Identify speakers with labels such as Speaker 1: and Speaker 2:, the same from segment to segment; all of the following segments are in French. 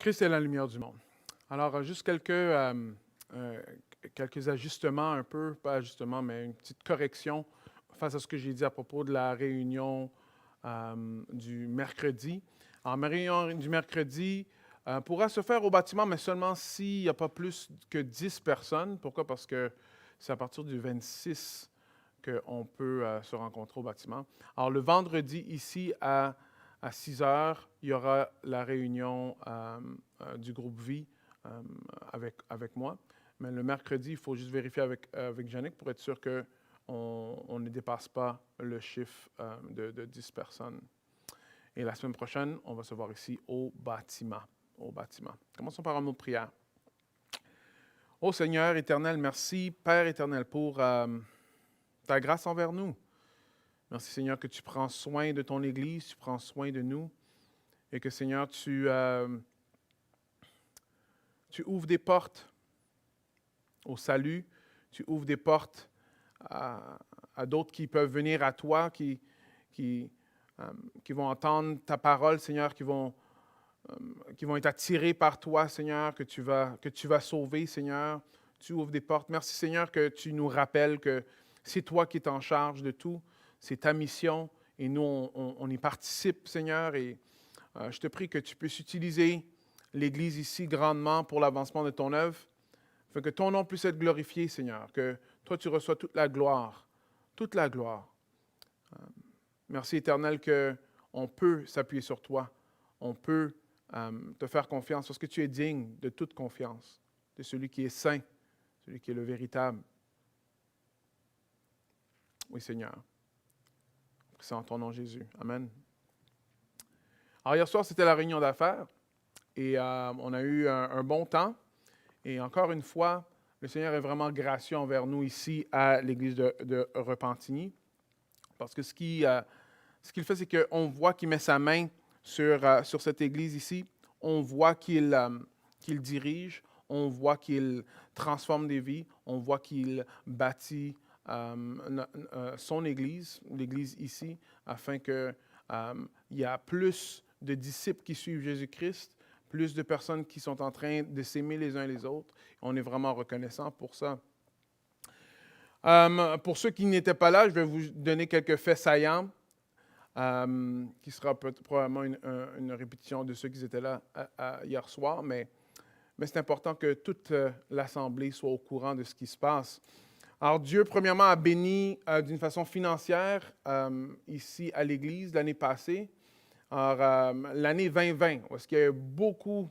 Speaker 1: Christ est la lumière du monde. Alors, juste quelques ajustements un peu, pas ajustements, mais une petite correction face à ce que j'ai dit à propos de la réunion du mercredi. Alors, ma réunion du mercredi pourra se faire au bâtiment, mais seulement s'il n'y a pas plus que 10 personnes. Pourquoi? Parce que c'est à partir du 26 qu'on peut se rencontrer au bâtiment. Alors, le vendredi, ici, à 6 heures, il y aura la réunion du groupe Vie avec moi. Mais le mercredi, il faut juste vérifier avec Yannick pour être sûr qu'on ne dépasse pas le chiffre de 10 personnes. Et la semaine prochaine, on va se voir ici au bâtiment. Au bâtiment. Commençons par un mot de prière. Ô Seigneur éternel, merci, Père éternel, pour ta grâce envers nous. Merci Seigneur que tu prends soin de ton Église, tu prends soin de nous et que Seigneur, tu ouvres des portes au salut, tu ouvres des portes à d'autres qui peuvent venir à toi, qui vont entendre ta parole, Seigneur, qui vont être attirés par toi, Seigneur, que tu vas sauver, Seigneur. Tu ouvres des portes. Merci, Seigneur, que tu nous rappelles que c'est toi qui es en charge de tout. C'est ta mission et nous, on y participe, Seigneur. Et je te prie que tu puisses utiliser l'Église ici grandement pour l'avancement de ton œuvre, afin que ton nom puisse être glorifié, Seigneur, que toi, tu reçois toute la gloire. Toute la gloire. Merci, Éternel, qu'on peut s'appuyer sur toi. On peut te faire confiance parce que tu es digne de toute confiance, de celui qui est saint, celui qui est le véritable. Oui, Seigneur. C'est en ton nom, Jésus. Amen. Alors, hier soir, c'était la réunion d'affaires et on a eu un bon temps. Et encore une fois, le Seigneur est vraiment gracieux envers nous ici à l'église de Repentigny. Parce que ce qu'il fait, c'est qu'on voit qu'il met sa main sur cette église ici. On voit qu'il dirige. On voit qu'il transforme des vies. On voit qu'il bâtit son église, l'église ici, afin qu'il y a plus de disciples qui suivent Jésus-Christ, plus de personnes qui sont en train de s'aimer les uns les autres. On est vraiment reconnaissant pour ça. Pour ceux qui n'étaient pas là, je vais vous donner quelques faits saillants, qui sera probablement une répétition de ceux qui étaient là hier soir, mais c'est important que toute l'Assemblée soit au courant de ce qui se passe. Alors Dieu, premièrement, a béni d'une façon financière ici à l'Église l'année passée. Alors, l'année 2020, où est-ce qu'il y a eu beaucoup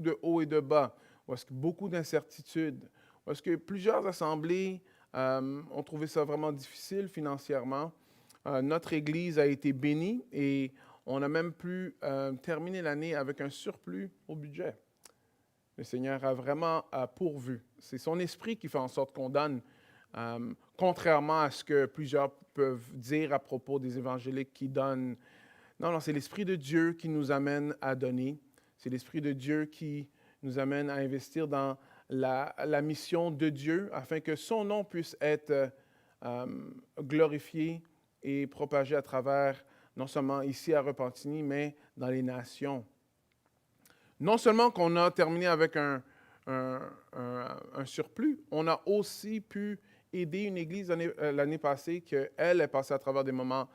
Speaker 1: de hauts et de bas, où est-ce qu'il y a beaucoup d'incertitudes, où est-ce que plusieurs assemblées ont trouvé ça vraiment difficile financièrement. Notre Église a été bénie et on a même pu terminer l'année avec un surplus au budget. Le Seigneur a vraiment pourvu. C'est son esprit qui fait en sorte qu'on donne, contrairement à ce que plusieurs peuvent dire à propos des évangéliques qui donnent. Non, c'est l'Esprit de Dieu qui nous amène à donner. C'est l'Esprit de Dieu qui nous amène à investir dans la mission de Dieu afin que son nom puisse être glorifié et propagé à travers, non seulement ici à Repentigny, mais dans les nations. Non seulement qu'on a terminé avec un surplus, on a aussi pu aider une église l'année passée qu'elle est passée à travers des moments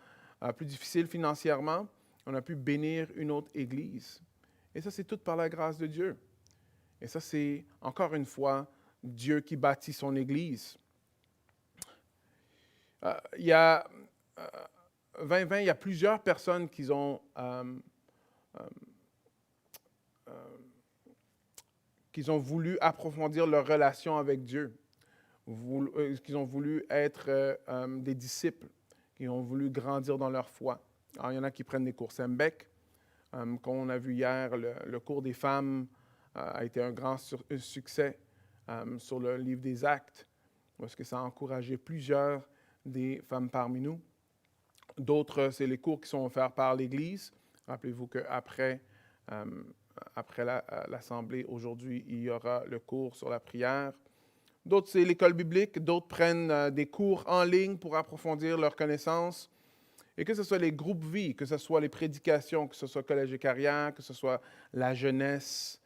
Speaker 1: plus difficiles financièrement. On a pu bénir une autre église. Et ça, c'est tout par la grâce de Dieu. Et ça, c'est encore une fois Dieu qui bâtit son église. Il y a 2020, il y a plusieurs personnes qui ont voulu approfondir leur relation avec Dieu, qui ont voulu être des disciples, qui ont voulu grandir dans leur foi. Alors, il y en a qui prennent des cours Sembec. Comme on a vu hier, le cours des femmes a été un grand succès sur le livre des Actes, parce que ça a encouragé plusieurs des femmes parmi nous. D'autres, c'est les cours qui sont offerts par l'Église. Rappelez-vous qu'après l'Assemblée, aujourd'hui, il y aura le cours sur la prière. D'autres, c'est l'école biblique. D'autres prennent des cours en ligne pour approfondir leurs connaissances. Et que ce soit les groupes vie, que ce soit les prédications, que ce soit collège et carrière, que ce soit la jeunesse,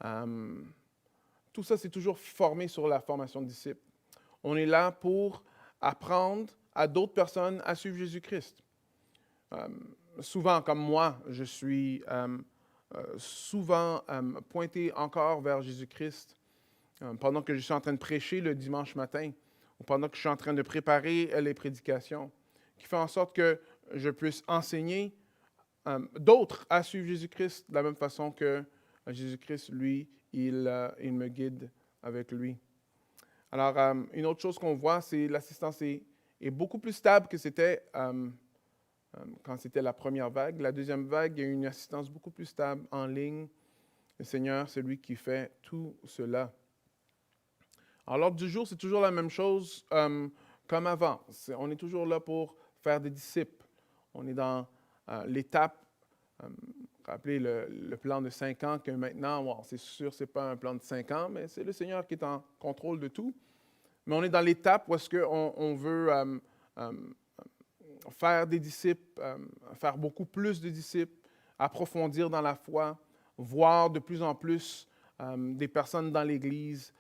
Speaker 1: Tout ça, c'est toujours formé sur la formation de disciples. On est là pour apprendre à d'autres personnes à suivre Jésus-Christ. Souvent, comme moi, je suis souvent pointé encore vers Jésus-Christ pendant que je suis en train de prêcher le dimanche matin ou pendant que je suis en train de préparer les prédications, qui fait en sorte que je puisse enseigner d'autres à suivre Jésus-Christ de la même façon que Jésus-Christ, lui, il me guide avec lui. Alors, une autre chose qu'on voit, c'est l'assistance est beaucoup plus stable que c'était quand c'était la première vague. La deuxième vague, il y a une assistance beaucoup plus stable en ligne. Le Seigneur, c'est lui qui fait tout cela. Alors, l'ordre du jour, c'est toujours la même chose comme avant. On est toujours là pour faire des disciples. On est dans l'étape, rappelez le plan de 5 ans, que maintenant, bon, c'est sûr, ce n'est pas un plan de 5 ans, mais c'est le Seigneur qui est en contrôle de tout. Mais on est dans l'étape où est-ce qu'on veut faire des disciples, faire beaucoup plus de disciples, approfondir dans la foi, voir de plus en plus des personnes dans l'Église,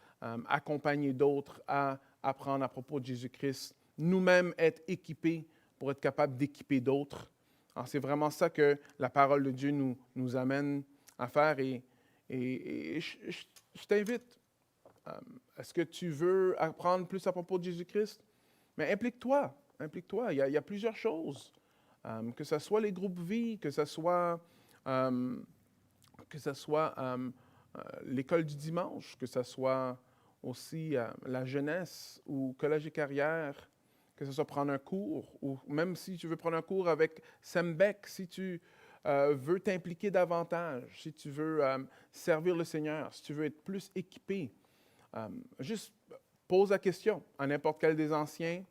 Speaker 1: accompagner d'autres à apprendre à propos de Jésus-Christ, nous-mêmes être équipés pour être capables d'équiper d'autres. Alors, c'est vraiment ça que la parole de Dieu nous amène à faire et je t'invite. Est-ce que tu veux apprendre plus à propos de Jésus-Christ? Mais implique-toi. Il y a plusieurs choses. Que ce soit les groupes vie, que ce soit l'école du dimanche, que ce soit aussi la jeunesse ou collège et carrière, que ce soit prendre un cours, ou même si tu veux prendre un cours avec Sembec, si tu veux t'impliquer davantage, si tu veux servir le Seigneur, si tu veux être plus équipé, juste pose la question à n'importe quel des anciens.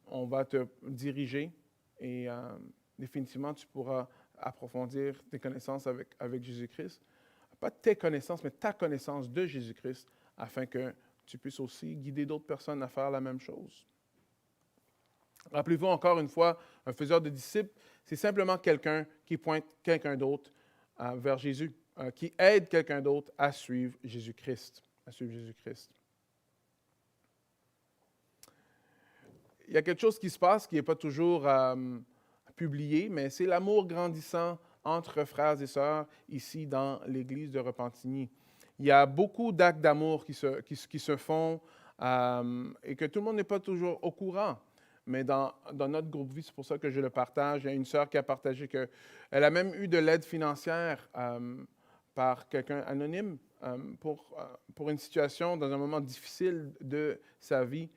Speaker 1: On va te diriger et définitivement, tu pourras approfondir tes connaissances avec Jésus-Christ. Pas tes connaissances, mais ta connaissance de Jésus-Christ, afin que tu puisses aussi guider d'autres personnes à faire la même chose. Rappelez-vous encore une fois, un faiseur de disciples, c'est simplement quelqu'un qui pointe quelqu'un d'autre vers Jésus, qui aide quelqu'un d'autre à suivre Jésus-Christ. Il y a quelque chose qui se passe qui n'est pas toujours publié, mais c'est l'amour grandissant entre frères et sœurs ici dans l'Église de Repentigny. Il y a beaucoup d'actes d'amour qui se font et que tout le monde n'est pas toujours au courant. Mais dans notre groupe vie, c'est pour ça que je le partage. Il y a une sœur qui a partagé qu'elle a même eu de l'aide financière par quelqu'un anonyme pour une situation dans un moment difficile de sa vie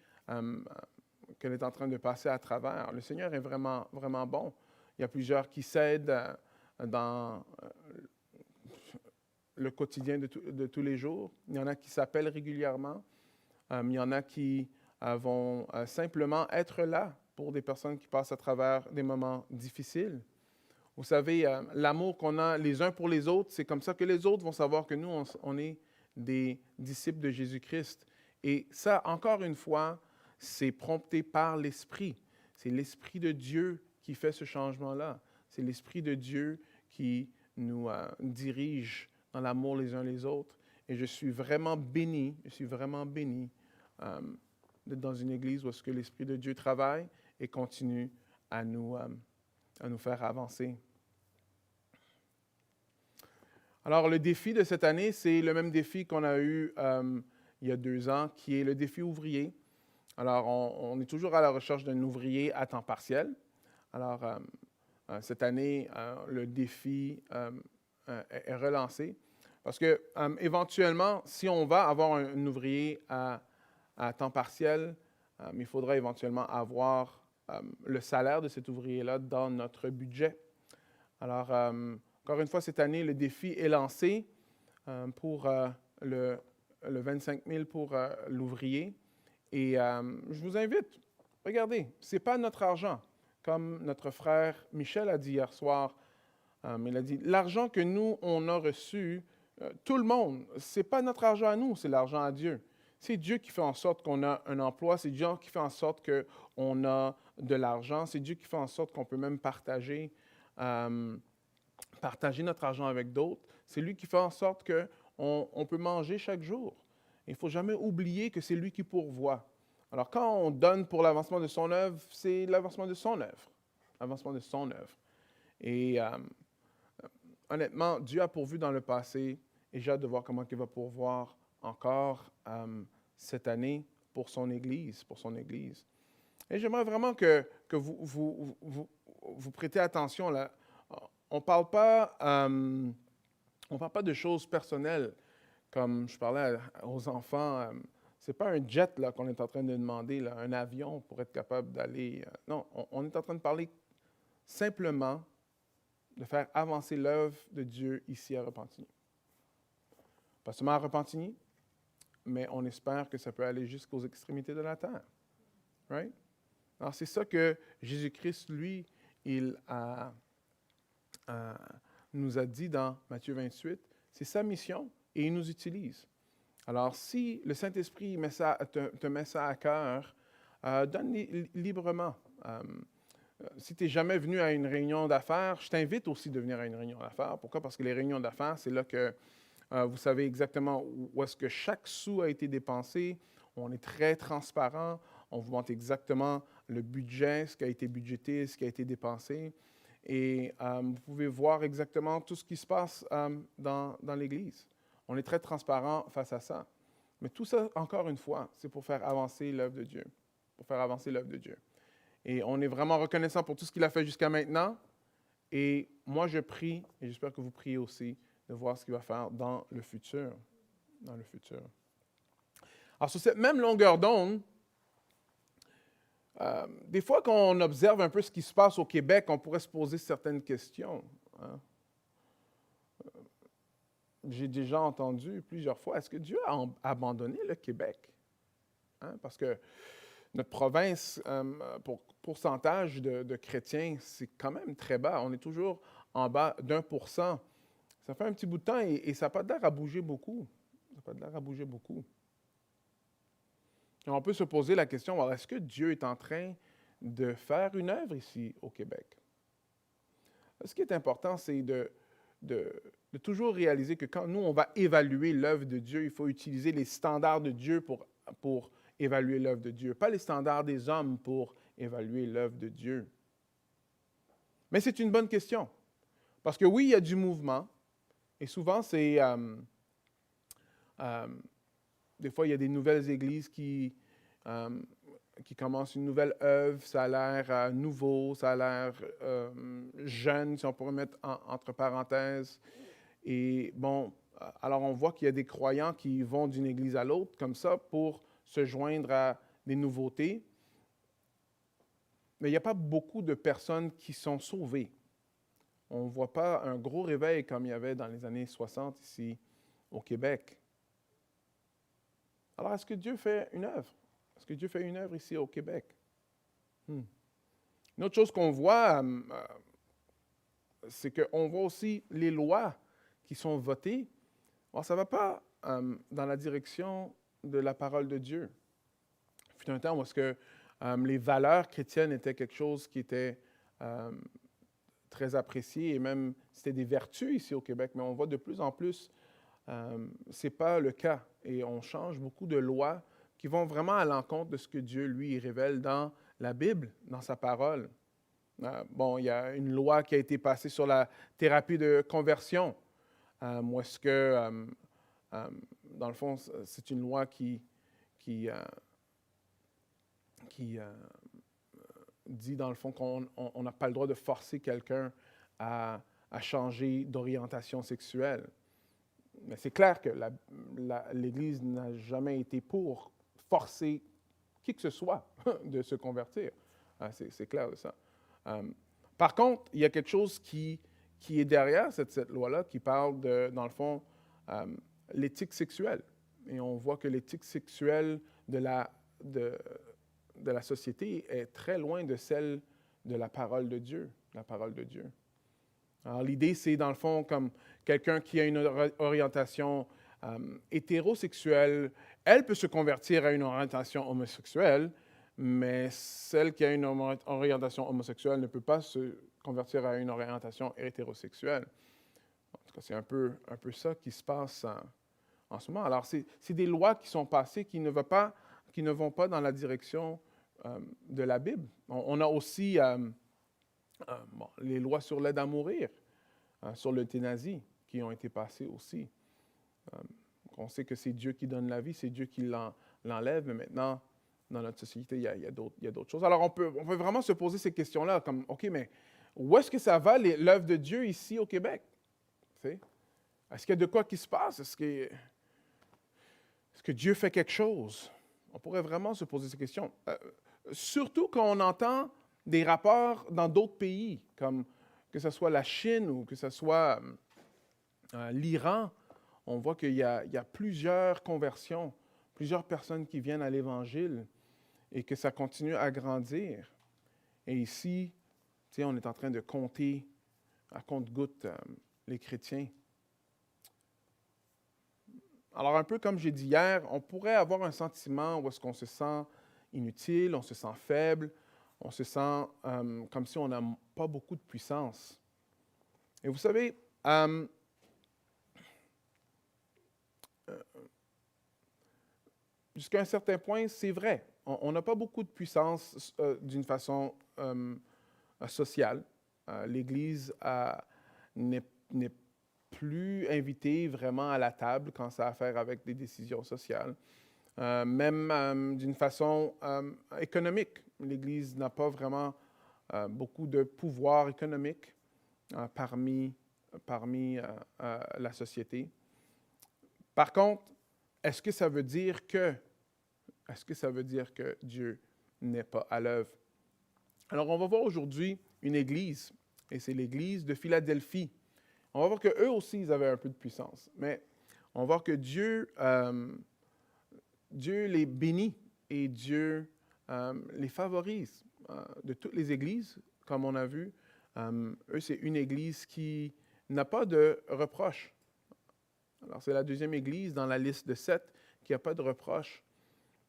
Speaker 1: qu'elle est en train de passer à travers. Le Seigneur est vraiment, vraiment bon. Il y a plusieurs qui s'aident dans le quotidien de tous les jours. Il y en a qui s'appellent régulièrement. Il y en a qui vont simplement être là pour des personnes qui passent à travers des moments difficiles. Vous savez, l'amour qu'on a les uns pour les autres, c'est comme ça que les autres vont savoir que nous, on est des disciples de Jésus-Christ. Et ça, encore une fois, c'est prompté par l'Esprit. C'est l'Esprit de Dieu qui fait ce changement-là. C'est l'Esprit de Dieu qui nous dirige dans l'amour les uns les autres. Et je suis vraiment béni d'être dans une église où est-ce que l'Esprit de Dieu travaille et continue à nous faire avancer. Alors, le défi de cette année, c'est le même défi qu'on a eu il y a 2 ans, qui est le défi ouvrier. Alors, on est toujours à la recherche d'un ouvrier à temps partiel. Alors, cette année, le défi est relancé parce que, éventuellement, si on va avoir un ouvrier à temps partiel, il faudra éventuellement avoir le salaire de cet ouvrier-là dans notre budget. Alors, encore une fois, cette année, le défi est lancé pour le 25 000 pour l'ouvrier. Et je vous invite, regardez, ce n'est pas notre argent. Comme notre frère Michel a dit hier soir, il a dit, l'argent que nous, on a reçu, tout le monde, ce n'est pas notre argent à nous, c'est l'argent à Dieu. C'est Dieu qui fait en sorte qu'on a un emploi, c'est Dieu qui fait en sorte qu'on a de l'argent, c'est Dieu qui fait en sorte qu'on peut même partager partager notre argent avec d'autres. C'est lui qui fait en sorte qu'on peut manger chaque jour. Il ne faut jamais oublier que c'est lui qui pourvoit. Alors, quand on donne pour l'avancement de son œuvre, c'est l'avancement de son œuvre. L'avancement de son œuvre. Et honnêtement, Dieu a pourvu dans le passé et j'ai hâte de voir comment il va pourvoir encore cette année pour son Église, Et j'aimerais vraiment que vous prêtez attention là. On ne parle pas de choses personnelles, comme je parlais aux enfants. Ce n'est pas un jet là, qu'on est en train de demander, là, un avion pour être capable d'aller. Non, on est en train de parler simplement de faire avancer l'œuvre de Dieu ici à Repentigny. Pas seulement à Repentigny, mais on espère que ça peut aller jusqu'aux extrémités de la terre. Right? Alors, c'est ça que Jésus-Christ, lui, il nous a dit dans Matthieu 28. C'est sa mission et il nous utilise. Alors, si le Saint-Esprit te met ça à cœur, donne librement. Si tu n'es jamais venu à une réunion d'affaires, je t'invite aussi de venir à une réunion d'affaires. Pourquoi? Parce que les réunions d'affaires, c'est là que vous savez exactement où est-ce que chaque sou a été dépensé. On est très transparent. On vous montre exactement le budget, ce qui a été budgété, ce qui a été dépensé. Et vous pouvez voir exactement tout ce qui se passe dans l'Église. On est très transparent face à ça. Mais tout ça, encore une fois, c'est pour faire avancer l'œuvre de Dieu. Pour faire avancer l'œuvre de Dieu. Et on est vraiment reconnaissant pour tout ce qu'il a fait jusqu'à maintenant. Et moi, je prie, et j'espère que vous priez aussi, de voir ce qu'il va faire dans le futur. Dans le futur. Alors, sur cette même longueur d'onde, des fois, quand on observe un peu ce qui se passe au Québec, on pourrait se poser certaines questions. Hein? J'ai déjà entendu plusieurs fois, est-ce que Dieu a abandonné le Québec? Hein? Parce que notre province, pour pourcentage de chrétiens, c'est quand même très bas. On est toujours en bas d'1%. Ça fait un petit bout de temps et ça n'a pas l'air à bouger beaucoup. Ça n'a pas l'air à bouger beaucoup. Et on peut se poser la question, alors, est-ce que Dieu est en train de faire une œuvre ici au Québec? Ce qui est important, c'est de toujours réaliser que quand nous, on va évaluer l'œuvre de Dieu, il faut utiliser les standards de Dieu pour évaluer l'œuvre de Dieu, pas les standards des hommes pour évaluer l'œuvre de Dieu. Mais c'est une bonne question. Parce que oui, il y a du mouvement, et souvent, c'est... des fois, il y a des nouvelles églises qui commencent une nouvelle œuvre, ça a l'air nouveau, ça a l'air jeune, si on pourrait mettre entre parenthèses. Et bon, alors on voit qu'il y a des croyants qui vont d'une église à l'autre comme ça pour se joindre à des nouveautés. Mais il n'y a pas beaucoup de personnes qui sont sauvées. On ne voit pas un gros réveil comme il y avait dans les années 60 ici au Québec. Alors, est-ce que Dieu fait une œuvre? Est-ce que Dieu fait une œuvre ici au Québec? Une autre chose qu'on voit, c'est qu'on voit aussi les lois qui sont votées. Alors, ça ne va pas dans la direction de la parole de Dieu. Il fut un temps où est-ce que les valeurs chrétiennes étaient quelque chose qui était très apprécié et même c'était des vertus ici au Québec, mais on voit de plus en plus ce n'est pas le cas. Et on change beaucoup de lois qui vont vraiment à l'encontre de ce que Dieu, lui, révèle dans la Bible, dans sa parole. Bon, il y a une loi qui a été passée sur la thérapie de conversion, où est-ce que, dans le fond, c'est une loi qui dit, dans le fond, qu'on n'a pas le droit de forcer quelqu'un à changer d'orientation sexuelle. Mais c'est clair que l'Église n'a jamais été pour forcer qui que ce soit de se convertir. C'est clair de ça. Par contre, il y a quelque chose qui est derrière cette loi-là, qui parle de, dans le fond, l'éthique sexuelle. Et on voit que l'éthique sexuelle de la société est très loin de celle de la parole de Dieu. Alors, l'idée, c'est, dans le fond, comme quelqu'un qui a une orientation hétérosexuelle, elle peut se convertir à une orientation homosexuelle, mais celle qui a une orientation homosexuelle ne peut pas se convertir à une orientation hétérosexuelle. En tout cas, c'est un peu ça qui se passe en ce moment. Alors, c'est des lois qui sont passées qui ne vont pas dans la direction de la Bible. On a aussi les lois sur l'aide à mourir, sur l'euthanasie, qui ont été passées aussi. On sait que c'est Dieu qui donne la vie, c'est Dieu qui l'enlève, mais maintenant, dans notre société, il y a d'autres choses. Alors, on peut vraiment se poser ces questions-là, comme, OK, mais où est-ce que ça va, l'œuvre de Dieu ici au Québec? Est-ce qu'il y a de quoi qui se passe? Est-ce que Dieu fait quelque chose? On pourrait vraiment se poser ces questions. Surtout quand on entend des rapports dans d'autres pays, comme que ce soit la Chine ou que ce soit l'Iran. On voit qu'il y a plusieurs conversions, plusieurs personnes qui viennent à l'Évangile et que ça continue à grandir. Et ici, on est en train de compter à compte-gouttes les chrétiens. Alors, un peu comme j'ai dit hier, on pourrait avoir un sentiment où est-ce qu'on se sent inutile, on se sent faible, on se sent comme si on n'a pas beaucoup de puissance. Et vous savez, jusqu'à un certain point, c'est vrai. On n'a pas beaucoup de puissance d'une façon sociale. L'Église n'est plus invitée vraiment à la table quand ça a à faire avec des décisions sociales. Même d'une façon économique. L'Église n'a pas vraiment beaucoup de pouvoir économique parmi la société. Par contre, est-ce que ça veut dire que Dieu n'est pas à l'œuvre? Alors, on va voir aujourd'hui une église, et c'est l'église de Philadelphie. On va voir qu'eux aussi, ils avaient un peu de puissance, mais on va voir que Dieu les bénit et Dieu les favorise. De toutes les églises, comme on a vu, eux, c'est une église qui n'a pas de reproche. Alors, c'est la deuxième église dans la liste de 7 qui n'a pas de reproche.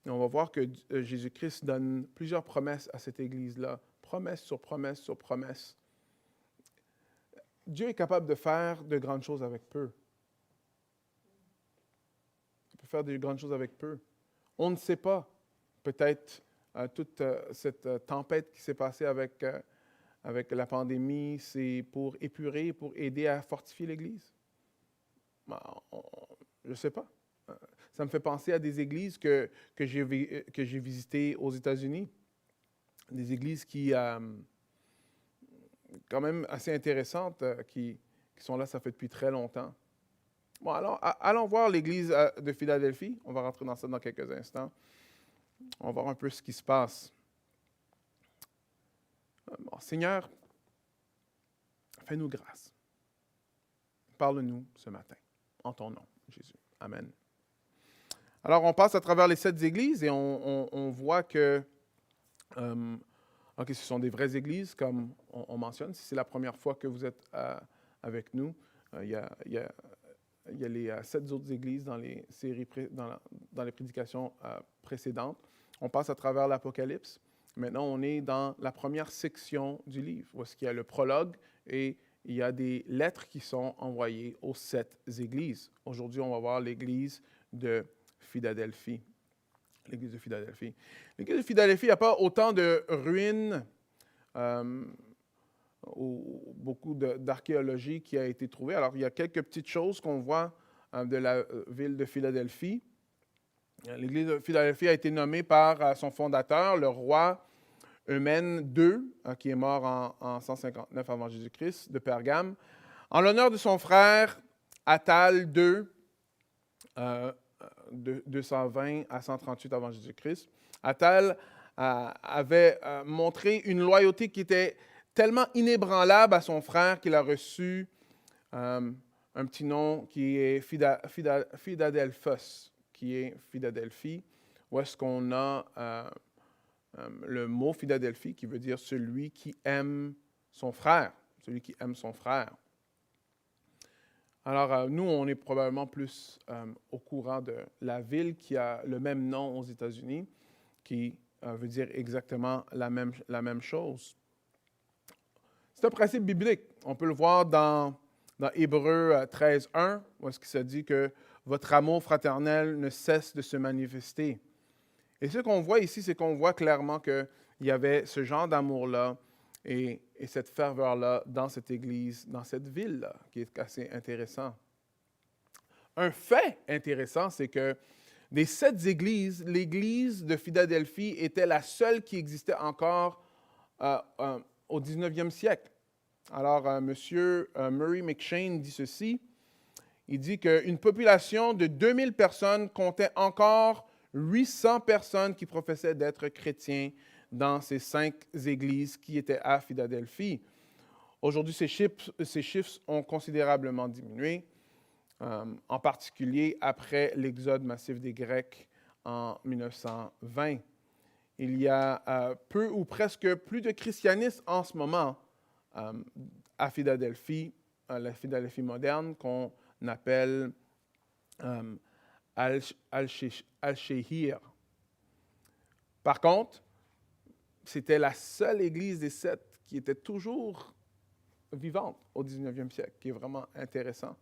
Speaker 1: Et on va voir que Jésus-Christ donne plusieurs promesses à cette église-là. Promesse sur promesse sur promesse. Dieu est capable de faire de grandes choses avec peu. Il peut faire de grandes choses avec peu. On ne sait pas. Peut-être toute cette tempête qui s'est passée avec la pandémie, c'est pour épurer, pour aider à fortifier l'Église. Je ne sais pas. Ça me fait penser à des églises que j'ai visitées aux États-Unis. Des églises qui, quand même assez intéressantes, qui sont là, ça fait depuis très longtemps. Bon, alors, allons voir l'église de Philadelphie. On va rentrer dans ça dans quelques instants. On va voir un peu ce qui se passe. Bon, Seigneur, fais-nous grâce. Parle-nous ce matin, en ton nom, Jésus. Amen. Alors, on passe à travers les 7 églises et on voit que ce sont des vraies églises, comme on mentionne. Si c'est la première fois que vous êtes avec nous, il y a les 7 autres églises dans les séries, dans les prédications précédentes. On passe à travers l'Apocalypse. Maintenant, on est dans la première section du livre, où est-ce qu'il y a le prologue et il y a des lettres qui sont envoyées aux 7 églises. Aujourd'hui, on va voir l'église de Philadelphie. L'église de Philadelphie. L'église de Philadelphie, il n'y a pas autant de ruines ou beaucoup d'archéologie qui a été trouvée. Alors, il y a quelques petites choses qu'on voit de la ville de Philadelphie. L'église de Philadelphie a été nommée par son fondateur, le roi Eumène II, qui est mort en 159 avant Jésus-Christ, de Pergame, en l'honneur de son frère Attal II, 220 à 138 avant Jésus-Christ. Attal avait montré une loyauté qui était tellement inébranlable à son frère qu'il a reçu un petit nom qui est Philadelphos, qui est Philadelphie, où est-ce qu'on a le mot Philadelphie qui veut dire celui qui aime son frère, celui qui aime son frère. Alors, nous, on est probablement plus au courant de la ville qui a le même nom aux États-Unis, qui veut dire exactement la même chose. C'est un principe biblique. On peut le voir dans Hébreux 13:1, où est-ce qu'il se dit que votre amour fraternel ne cesse de se manifester. Et ce qu'on voit ici, c'est qu'on voit clairement qu'il y avait ce genre d'amour-là et cette ferveur-là dans cette église, dans cette ville-là, qui est assez intéressant. Un fait intéressant, c'est que des 7 églises, l'église de Philadelphie était la seule qui existait encore au 19e siècle. Alors, M. Murray McCheyne dit ceci. Il dit qu'une population de 2000 personnes comptait encore 800 personnes qui professaient d'être chrétiens dans ces 5 églises qui étaient à Philadelphie. Aujourd'hui, ces chiffres ont considérablement diminué, en particulier après l'exode massif des Grecs en 1920. Il y a peu ou presque plus de christianisme en ce moment à Philadelphie, la Philadelphie moderne, qu'on appelle Al-Shehir. Par contre, c'était la seule église des 7 qui était toujours vivante au 19e siècle, qui est vraiment intéressant.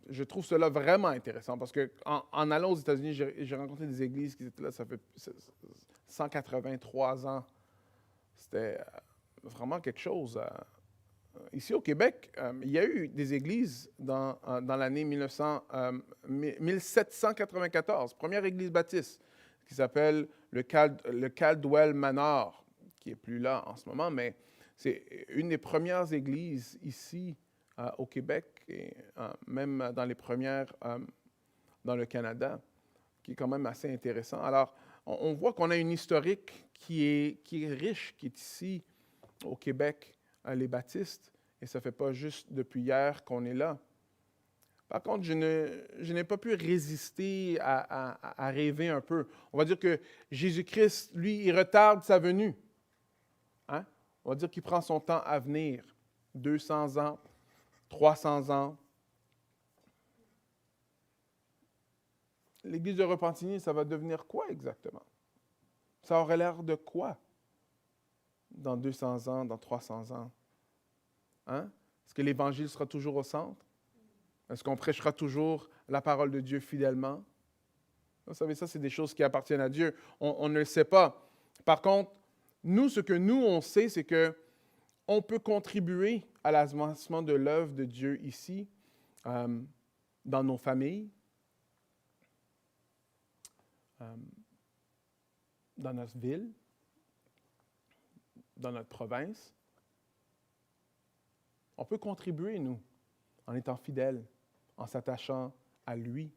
Speaker 1: Je trouve cela vraiment intéressant parce qu'en allant aux États-Unis, j'ai rencontré des églises qui étaient là, ça fait 183 ans. C'était vraiment quelque chose. Ici au Québec, il y a eu des églises dans l'année 1794, première église baptiste, qui s'appelle le Caldwell Manor, qui n'est plus là en ce moment, mais c'est une des premières églises ici au Québec, et même dans les premières dans le Canada, qui est quand même assez intéressant. Alors, on voit qu'on a une historique qui est riche, qui est ici au Québec, les baptistes, et ça ne fait pas juste depuis hier qu'on est là. Par contre, je n'ai pas pu résister à rêver un peu. On va dire que Jésus-Christ, lui, il retarde sa venue. Hein? On va dire qu'il prend son temps à venir. 200 ans, 300 ans. L'Église de Repentigny, ça va devenir quoi exactement? Ça aurait l'air de quoi dans 200 ans, dans 300 ans? Hein? Est-ce que l'Évangile sera toujours au centre? Est-ce qu'on prêchera toujours la parole de Dieu fidèlement? Vous savez, ça, c'est des choses qui appartiennent à Dieu. On ne le sait pas. Par contre, ce que nous, on sait, c'est qu'on peut contribuer à l'avancement de l'œuvre de Dieu ici, dans nos familles, dans notre ville, dans notre province. On peut contribuer, nous, en étant fidèles, en s'attachant à lui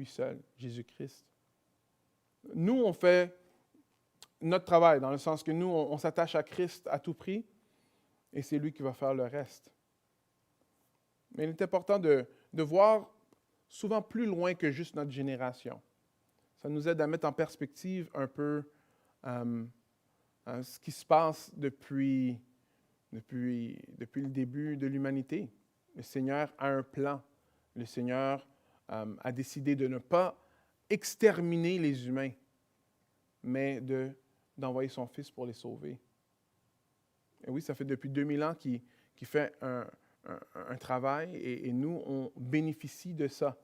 Speaker 1: seul, Jésus-Christ. Nous, on fait notre travail, dans le sens que nous, on s'attache à Christ à tout prix, et c'est lui qui va faire le reste. Mais il est important de voir souvent plus loin que juste notre génération. Ça nous aide à mettre en perspective un peu ce qui se passe depuis le début de l'humanité. Le Seigneur a un plan. Le Seigneur a décidé de ne pas exterminer les humains, mais d'envoyer son Fils pour les sauver. Et oui, ça fait depuis 2000 ans qu'il fait un travail et nous, on bénéficie de ça.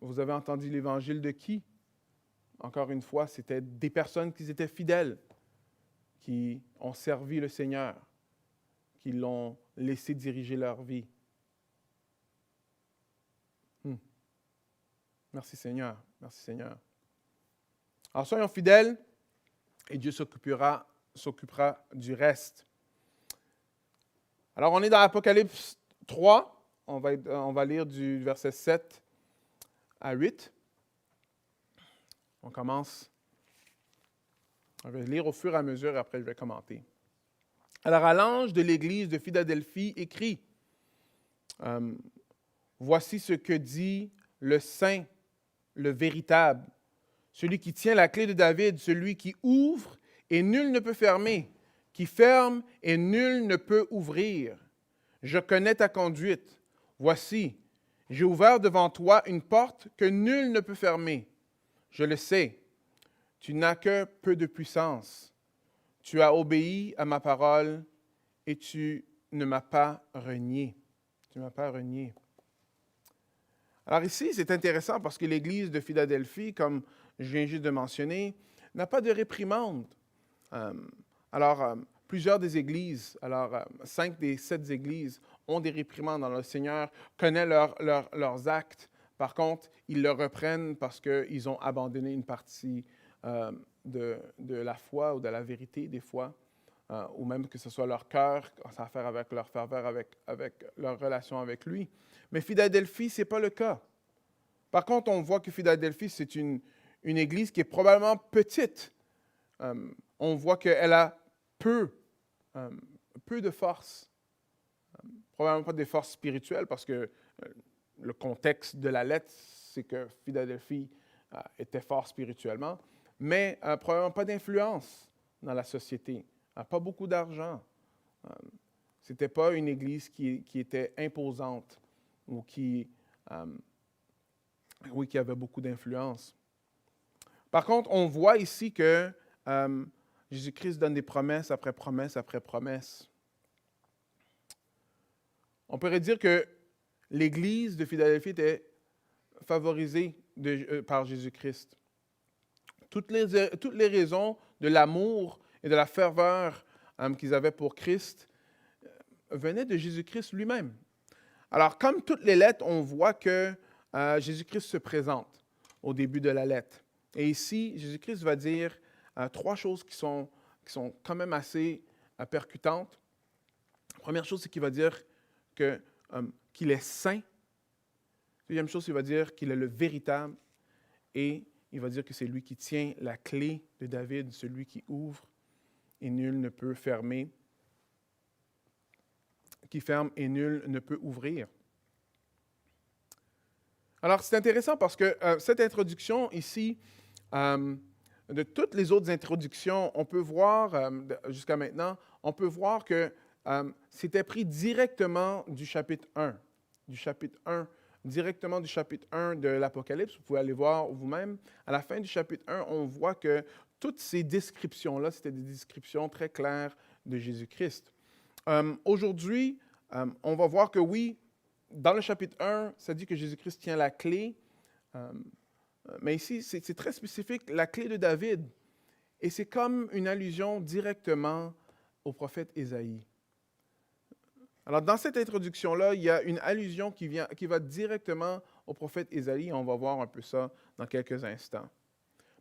Speaker 1: Vous avez entendu l'Évangile de qui? Encore une fois, c'était des personnes qui étaient fidèles, qui ont servi le Seigneur, qui l'ont laissé diriger leur vie. Merci Seigneur, merci Seigneur. Alors soyons fidèles et Dieu s'occupera du reste. Alors on est dans Apocalypse 3, on va lire du verset 7 à 8. On commence, on va lire au fur et à mesure, après je vais commenter. Alors à l'ange de l'église de Philadelphie écrit, voici ce que dit le saint, le véritable, celui qui tient la clé de David, celui qui ouvre et nul ne peut fermer, qui ferme et nul ne peut ouvrir. Je connais ta conduite. Voici, j'ai ouvert devant toi une porte que nul ne peut fermer. Je le sais, tu n'as que peu de puissance. Tu as obéi à ma parole et tu ne m'as pas renié. Tu ne m'as pas renié. Alors ici, c'est intéressant parce que l'Église de Philadelphie, comme je viens juste de mentionner, n'a pas de réprimande. Euh, plusieurs des églises, 5 des 7 églises ont des réprimandes. Dans le Seigneur connaît leurs actes. Par contre, ils le reprennent parce qu'ils ont abandonné une partie de la foi ou de la vérité des fois, ou même que ce soit leur cœur, quand ça a à faire avec leur ferveur, avec leur relation avec lui. Mais Philadelphie, ce n'est pas le cas. Par contre, on voit que Philadelphie, c'est une église qui est probablement petite. On voit qu'elle a peu de force. Probablement pas des forces spirituelles, parce que le contexte de la lettre, c'est que Philadelphie était fort spirituellement, mais probablement pas d'influence dans la société, pas beaucoup d'argent. Ce n'était pas une église qui était imposante ou qui avait beaucoup d'influence. Par contre, on voit ici que Jésus-Christ donne des promesses après promesses après promesses. On pourrait dire que l'Église de Philadelphie était favorisée par Jésus-Christ. Toutes les raisons de l'amour et de la ferveur qu'ils avaient pour Christ venaient de Jésus-Christ lui-même. Alors, comme toutes les lettres, on voit que Jésus-Christ se présente au début de la lettre. Et ici, Jésus-Christ va dire 3 choses qui sont quand même assez percutantes. La première chose, c'est qu'il va dire qu'il est saint. Deuxième chose, il va dire qu'il est le véritable. Et il va dire que c'est lui qui tient la clé de David, celui qui ouvre et nul ne peut fermer, qui ferme et nul ne peut ouvrir. Alors, c'est intéressant parce que cette introduction ici, de toutes les autres introductions, on peut voir, jusqu'à maintenant, on peut voir que c'était pris directement du chapitre 1. Directement du chapitre 1 de l'Apocalypse. Vous pouvez aller voir vous-même. À la fin du chapitre 1, on voit que toutes ces descriptions-là, c'était des descriptions très claires de Jésus-Christ. Aujourd'hui, on va voir que oui, dans le chapitre 1, ça dit que Jésus-Christ tient la clé. Mais ici, c'est très spécifique, la clé de David. Et c'est comme une allusion directement au prophète Ésaïe. Alors, dans cette introduction-là, il y a une allusion qui va directement au prophète Ésaïe. On va voir un peu ça dans quelques instants.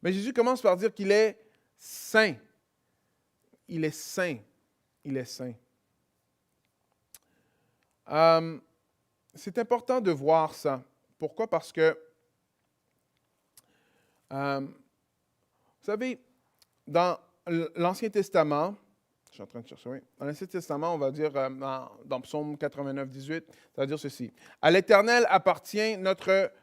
Speaker 1: Mais Jésus commence par dire qu'il est saint. Il est saint. Il est saint. C'est important de voir ça. Pourquoi? Parce que, vous savez, dans l'Ancien Testament, je suis en train de chercher, oui. Dans l'Ancien Testament, on va dire, dans Psaume 89, 18, ça va dire ceci. « À l'Éternel appartient notre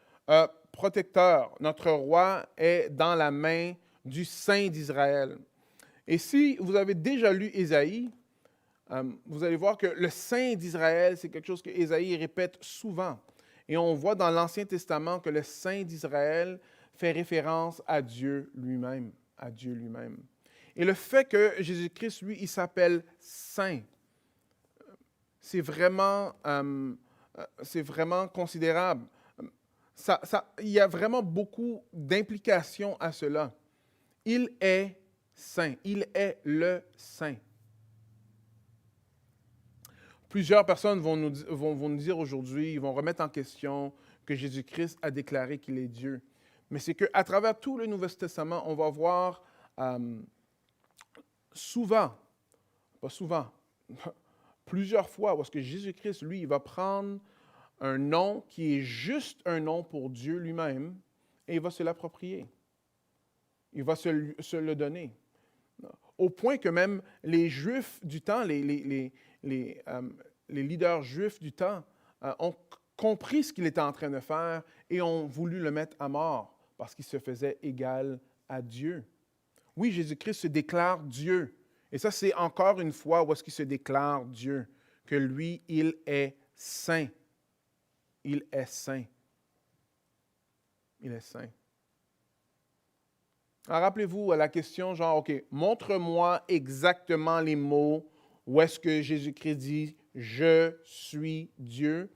Speaker 1: protecteur, notre roi est dans la main du Saint d'Israël. » Et si vous avez déjà lu Ésaïe, vous allez voir que le Saint d'Israël, c'est quelque chose que Ésaïe répète souvent. Et on voit dans l'Ancien Testament que le Saint d'Israël fait référence à Dieu lui-même, à Dieu lui-même. Et le fait que Jésus-Christ, lui, il s'appelle Saint, c'est vraiment considérable. Il y a vraiment beaucoup d'implications à cela. Il est saint. Il est le saint. Plusieurs personnes vont nous dire aujourd'hui, ils vont remettre en question que Jésus-Christ a déclaré qu'il est Dieu. Mais c'est qu'à travers tout le Nouveau Testament, on va voir souvent, pas souvent, plusieurs fois, où est-ce que Jésus-Christ, lui, il va prendre un nom qui est juste un nom pour Dieu lui-même et il va se l'approprier. Il va se le donner. Au point que même les Juifs du temps, les leaders juifs du temps ont compris ce qu'il était en train de faire et ont voulu le mettre à mort parce qu'il se faisait égal à Dieu. Oui, Jésus-Christ se déclare Dieu. Et ça, c'est encore une fois où est-ce qu'il se déclare Dieu, que lui, il est saint. Il est saint. Il est saint. Alors, rappelez-vous à la question genre, OK, montre-moi exactement les mots où est-ce que Jésus-Christ dit « Je suis Dieu ».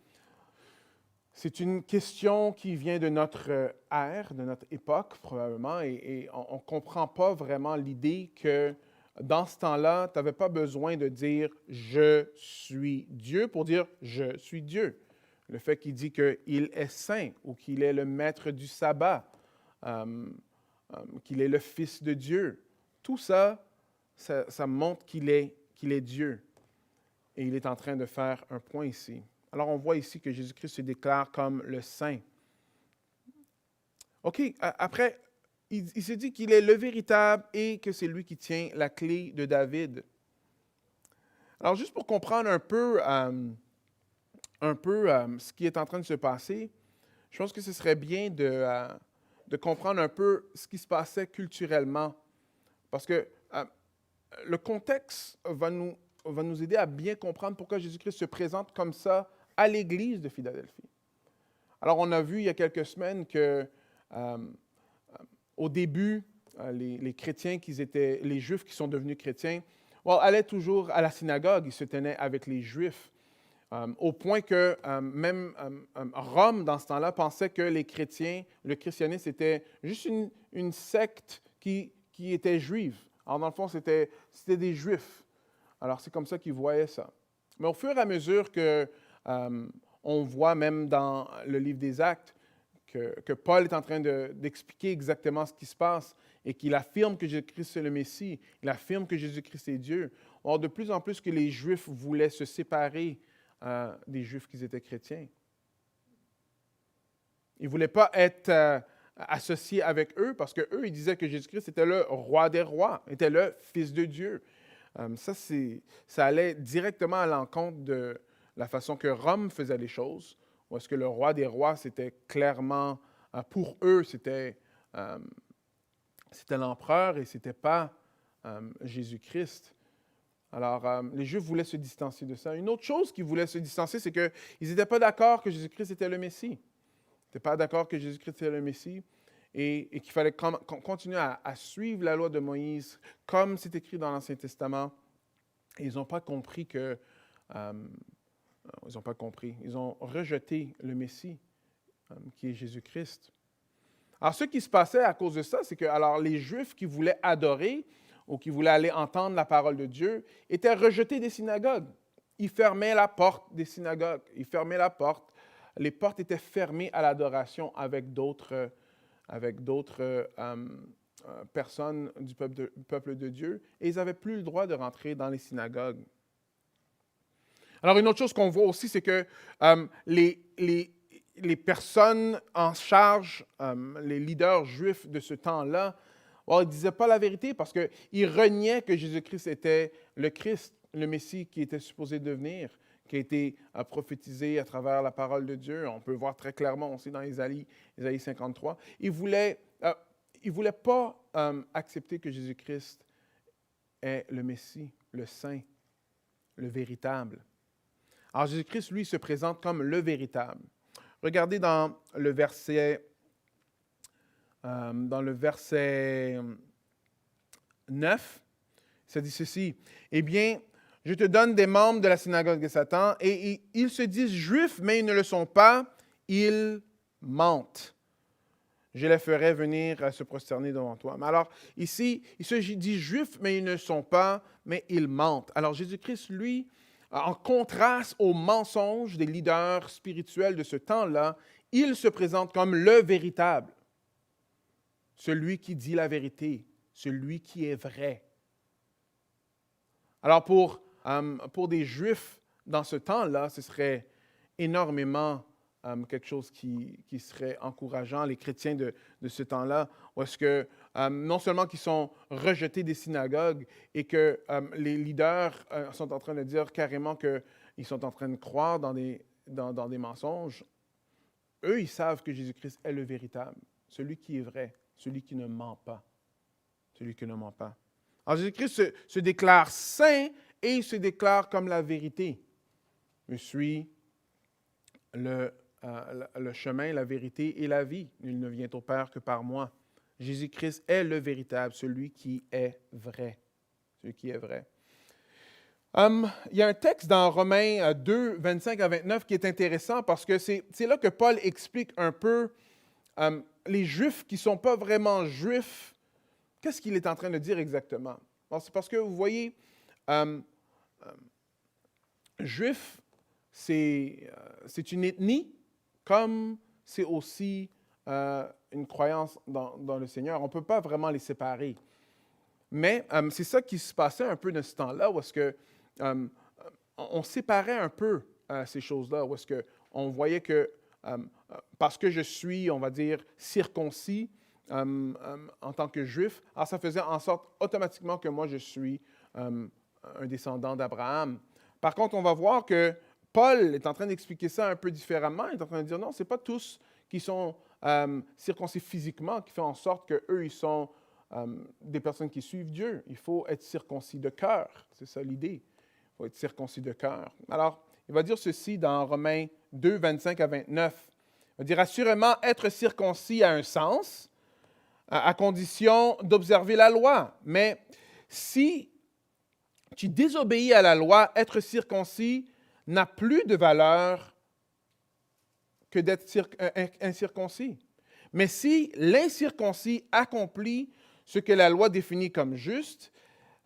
Speaker 1: C'est une question qui vient de notre ère, de notre époque probablement, et on ne comprend pas vraiment l'idée que dans ce temps-là, tu n'avais pas besoin de dire « Je suis Dieu » pour dire « Je suis Dieu ». Le fait qu'il dit qu'il est saint ou qu'il est le maître du sabbat, euh, qu'il est le Fils de Dieu, tout ça, ça montre qu'il est Dieu. Et il est en train de faire un point ici. Alors, on voit ici que Jésus-Christ se déclare comme le Saint. OK, après, il se dit qu'il est le véritable et que c'est lui qui tient la clé de David. Alors, juste pour comprendre un peu ce qui est en train de se passer, je pense que ce serait bien de comprendre un peu ce qui se passait culturellement. Parce que le contexte va nous aider à bien comprendre pourquoi Jésus-Christ se présente comme ça à l'Église de Philadelphie. Alors, on a vu il y a quelques semaines que, au début, les chrétiens les Juifs qui sont devenus chrétiens, allaient toujours à la synagogue, ils se tenaient avec les Juifs, au point que même Rome, dans ce temps-là, pensait que les chrétiens, le christianisme, c'était juste une secte qui était juive. Alors, dans le fond, c'était des Juifs. Alors, c'est comme ça qu'ils voyaient ça. Mais au fur et à mesure que on voit même dans le livre des Actes que Paul est en train d'expliquer exactement ce qui se passe et qu'il affirme que Jésus-Christ est le Messie, il affirme que Jésus-Christ est Dieu. Or, de plus en plus que les Juifs voulaient se séparer des Juifs qui étaient chrétiens. Ils ne voulaient pas être associés avec eux parce qu'eux, ils disaient que Jésus-Christ était le roi des rois, était le Fils de Dieu. Ça allait directement à l'encontre de la façon que Rome faisait les choses, où est-ce que le roi des rois, c'était clairement, pour eux, c'était l'empereur et ce n'était pas Jésus-Christ. Alors, les Juifs voulaient se distancier de ça. Une autre chose qu'ils voulaient se distancier, c'est qu'ils n'étaient pas d'accord que Jésus-Christ était le Messie. Ils n'étaient pas d'accord que Jésus-Christ était le Messie et qu'il fallait continuer à suivre la loi de Moïse comme c'est écrit dans l'Ancien Testament. Et ils n'ont pas compris que... ils n'ont pas compris. Ils ont rejeté le Messie, qui est Jésus-Christ. Alors, ce qui se passait à cause de ça, c'est que alors, les Juifs qui voulaient adorer ou qui voulaient aller entendre la parole de Dieu étaient rejetés des synagogues. Ils fermaient la porte des synagogues. Ils fermaient la porte. Les portes étaient fermées à l'adoration avec d'autres personnes du peuple de Dieu. Et ils n'avaient plus le droit de rentrer dans les synagogues. Alors, une autre chose qu'on voit aussi, c'est que les personnes en charge, les leaders juifs de ce temps-là, ils ne disaient pas la vérité parce qu'ils reniaient que Jésus-Christ était le Christ, le Messie qui était supposé devenir, qui a été prophétisé à travers la parole de Dieu. On peut voir très clairement aussi dans Isaïe 53. Ils ne voulaient pas accepter que Jésus-Christ est le Messie, le Saint, le véritable. Alors Jésus-Christ, lui, se présente comme le véritable. Regardez dans le verset 9, ça dit ceci. « Eh bien, je te donne des membres de la synagogue de Satan, et ils se disent juifs, mais ils ne le sont pas, ils mentent. Je les ferai venir à se prosterner devant toi. » Mais alors, ici, il se dit juifs, mais ils ne le sont pas, mais ils mentent. Alors Jésus-Christ, lui, en contraste aux mensonges des leaders spirituels de ce temps-là, il se présente comme le véritable, celui qui dit la vérité, celui qui est vrai. Alors pour des Juifs dans ce temps-là, ce serait énormément quelque chose qui serait encourageant, les chrétiens de ce temps-là, où est-ce que non seulement qu'ils sont rejetés des synagogues et que les leaders sont en train de dire carrément qu'ils sont en train de croire dans des mensonges, eux, ils savent que Jésus-Christ est le véritable, celui qui est vrai, celui qui ne ment pas. Celui qui ne ment pas. Alors Jésus-Christ se déclare saint et il se déclare comme la vérité. Je suis le chemin, la vérité et la vie. Il ne vient au Père que par moi. Jésus-Christ est le véritable, celui qui est vrai. Celui qui est vrai. Il y a un texte dans Romains 2, 25 à 29 qui est intéressant parce que c'est là que Paul explique un peu les Juifs qui ne sont pas vraiment Juifs. Qu'est-ce qu'il est en train de dire exactement? Bon, c'est parce que vous voyez, Juif, c'est une ethnie, comme c'est aussi une croyance dans le Seigneur. On ne peut pas vraiment les séparer. Mais c'est ça qui se passait un peu dans ce temps-là, où est-ce que on séparait un peu ces choses-là, où est-ce qu'on voyait que parce que je suis, on va dire, circoncis en tant que Juif, alors ça faisait en sorte automatiquement que moi je suis un descendant d'Abraham. Par contre, on va voir que Paul est en train d'expliquer ça un peu différemment. Il est en train de dire non, ce n'est pas tous qui sont circoncis physiquement qui font en sorte qu'eux, ils sont des personnes qui suivent Dieu. Il faut être circoncis de cœur. C'est ça l'idée. Il faut être circoncis de cœur. Alors, il va dire ceci dans Romains 2, 25 à 29. Il va dire, assurément, être circoncis a un sens, à condition d'observer la loi. Mais si tu désobéis à la loi, être circoncis n'a plus de valeur que d'être incirconcis. Mais si l'incirconcis accomplit ce que la loi définit comme juste,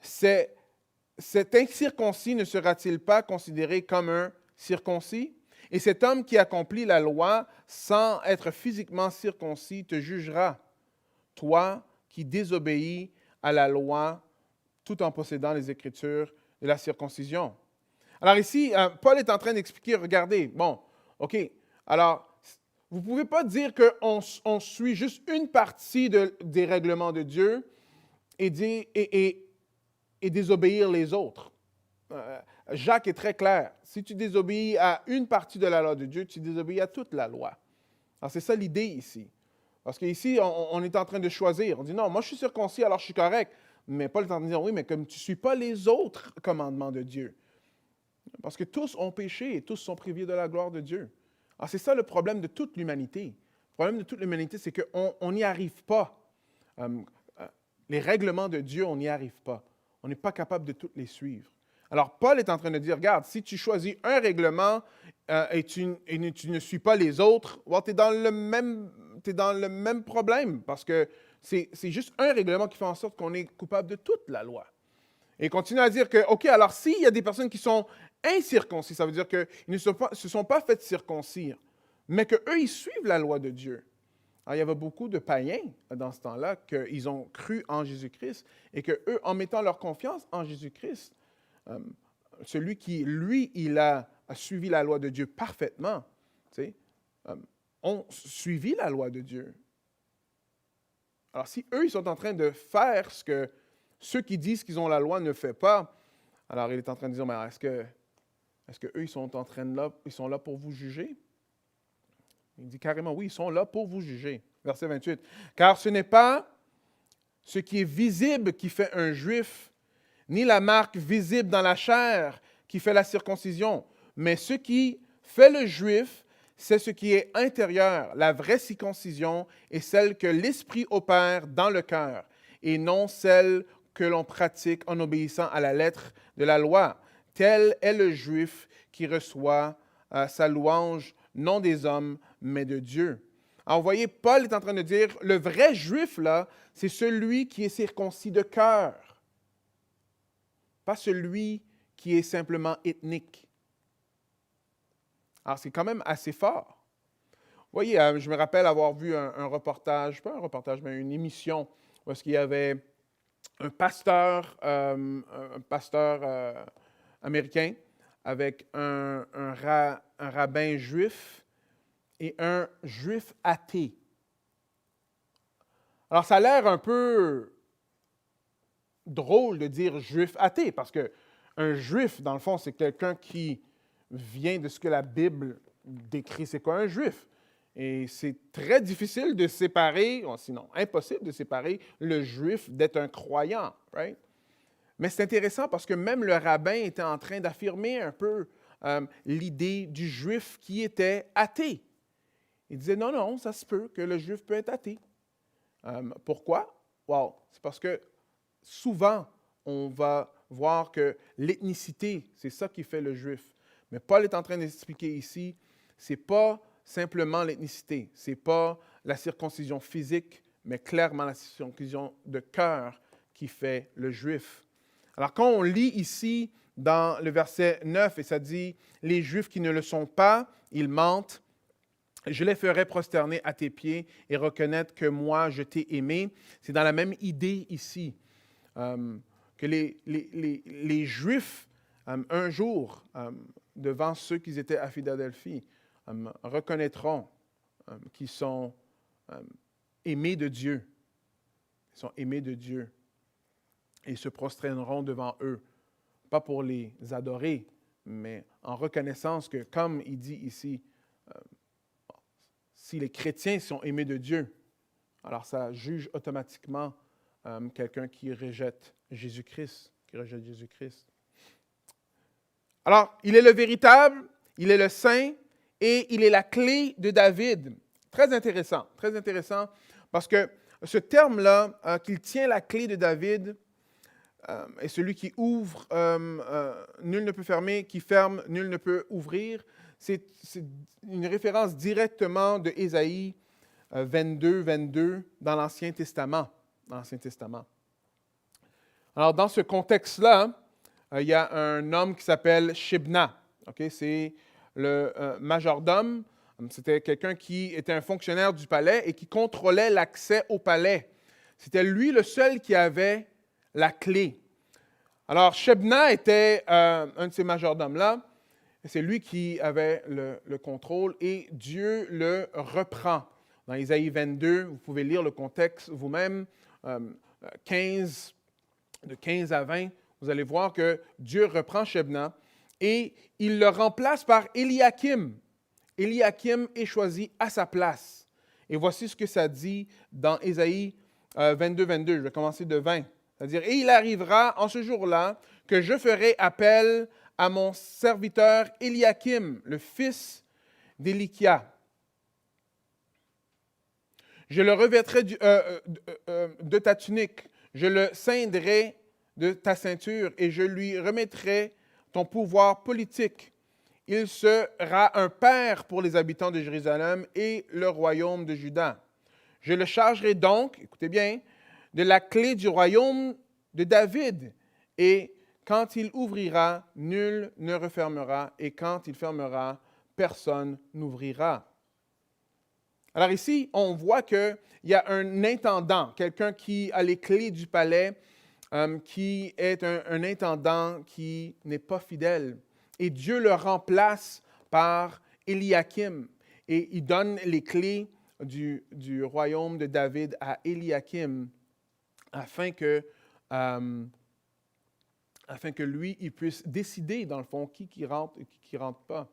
Speaker 1: cet incirconcis ne sera-t-il pas considéré comme un circoncis? Et cet homme qui accomplit la loi sans être physiquement circoncis te jugera, toi qui désobéis à la loi tout en possédant les Écritures de la circoncision. Alors ici, Paul est en train d'expliquer, regardez, bon, OK, alors, vous ne pouvez pas dire qu'on suit juste une partie des règlements de Dieu et désobéir les autres. Jacques est très clair. Si tu désobéis à une partie de la loi de Dieu, tu désobéis à toute la loi. Alors, c'est ça l'idée ici. Parce qu'ici, on est en train de choisir. On dit, non, moi, je suis circoncis, alors je suis correct. Mais Paul est en train de dire, oui, mais comme tu ne suis pas les autres commandements de Dieu. Parce que tous ont péché et tous sont privés de la gloire de Dieu. Alors, c'est ça le problème de toute l'humanité. Le problème de toute l'humanité, c'est qu'on n'y arrive pas. Les règlements de Dieu, on n'y arrive pas. On n'est pas capable de tous les suivre. Alors, Paul est en train de dire, regarde, si tu choisis un règlement et tu ne suis pas les autres, tu es dans le même problème parce que c'est juste un règlement qui fait en sorte qu'on est coupable de toute la loi. Et il continue à dire que, OK, alors s'il y a des personnes qui sont incirconcis, ça veut dire qu'ils ne se sont pas fait circoncire, mais qu'eux, ils suivent la loi de Dieu. Alors, il y avait beaucoup de païens dans ce temps-là qu'ils ont cru en Jésus-Christ et qu'eux, en mettant leur confiance en Jésus-Christ, celui qui, lui, il a suivi la loi de Dieu parfaitement, ont suivi la loi de Dieu. Alors, si eux, ils sont en train de faire ce que ceux qui disent qu'ils ont la loi ne font pas, alors il est en train de dire, mais est-ce que eux, ils sont là pour vous juger? Il dit carrément, oui, ils sont là pour vous juger. Verset 28. Car ce n'est pas ce qui est visible qui fait un juif, ni la marque visible dans la chair qui fait la circoncision, mais ce qui fait le juif, c'est ce qui est intérieur, la vraie circoncision est celle que l'Esprit opère dans le cœur, et non celle que l'on pratique en obéissant à la lettre de la loi. Tel est le juif qui reçoit sa louange, non des hommes, mais de Dieu. Alors, vous voyez, Paul est en train de dire, le vrai juif, là, c'est celui qui est circoncis de cœur, pas celui qui est simplement ethnique. Alors, c'est quand même assez fort. Vous voyez, je me rappelle avoir vu un reportage, pas un reportage, mais une émission, où est-ce qu'il y avait un pasteur américain avec un rabbin juif et un juif athée. Alors, ça a l'air un peu drôle de dire juif athée, parce qu'un juif, dans le fond, c'est quelqu'un qui vient de ce que la Bible décrit. C'est quoi un juif? Et c'est très difficile de séparer, sinon impossible de séparer le juif d'être un croyant, right? Mais c'est intéressant parce que même le rabbin était en train d'affirmer un peu l'idée du juif qui était athée. Il disait non, ça se peut que le juif peut être athée. Pourquoi? Wow! C'est parce que souvent, on va voir que l'ethnicité, c'est ça qui fait le juif. Mais Paul est en train d'expliquer ici, ce n'est pas simplement l'ethnicité, ce n'est pas la circoncision physique, mais clairement la circoncision de cœur qui fait le juif. Alors quand on lit ici dans le verset 9, et ça dit « Les Juifs qui ne le sont pas, ils mentent. Je les ferai prosterner à tes pieds et reconnaître que moi, je t'ai aimé. » C'est dans la même idée ici, que les Juifs, un jour, devant ceux qui étaient à Philadelphie, reconnaîtront qu'ils sont aimés de Dieu. Ils sont aimés de Dieu. Et se prosterneront devant eux. Pas pour les adorer, mais en reconnaissance que, comme il dit ici, si les chrétiens sont aimés de Dieu, alors ça juge automatiquement quelqu'un qui rejette Jésus-Christ, Alors, il est le véritable, il est le saint et il est la clé de David. Très intéressant parce que ce terme-là, qu'il tient la clé de David, et celui qui ouvre, nul ne peut fermer, qui ferme, nul ne peut ouvrir. C'est une référence directement de Ésaïe 22 dans l'Ancien Testament. Alors, dans ce contexte-là, il y a un homme qui s'appelle Shebna. C'est le majordome. C'était quelqu'un qui était un fonctionnaire du palais et qui contrôlait l'accès au palais. C'était lui le seul qui avait la clé. Alors, Shebna était un de ces majordomes-là. C'est lui qui avait le contrôle et Dieu le reprend. Dans Ésaïe 22, vous pouvez lire le contexte vous-même, de 15 à 20, vous allez voir que Dieu reprend Shebna et il le remplace par Éliakim. Éliakim est choisi à sa place. Et voici ce que ça dit dans Ésaïe 22. Je vais commencer de 20. C'est-à-dire, et il arrivera en ce jour-là que je ferai appel à mon serviteur Éliakim, le fils d'Hilkia. Je le revêtrai de ta tunique, je le ceindrai de ta ceinture et je lui remettrai ton pouvoir politique. Il sera un père pour les habitants de Jérusalem et le royaume de Juda. Je le chargerai donc, écoutez bien, de la clé du royaume de David. Et quand il ouvrira, nul ne refermera. Et quand il fermera, personne n'ouvrira. Alors ici, on voit qu'il y a un intendant, quelqu'un qui a les clés du palais, qui est un intendant qui n'est pas fidèle. Et Dieu le remplace par Éliakim. Et il donne les clés du royaume de David à Éliakim afin que lui, il puisse décider, dans le fond, qui rentre et qui rentre pas.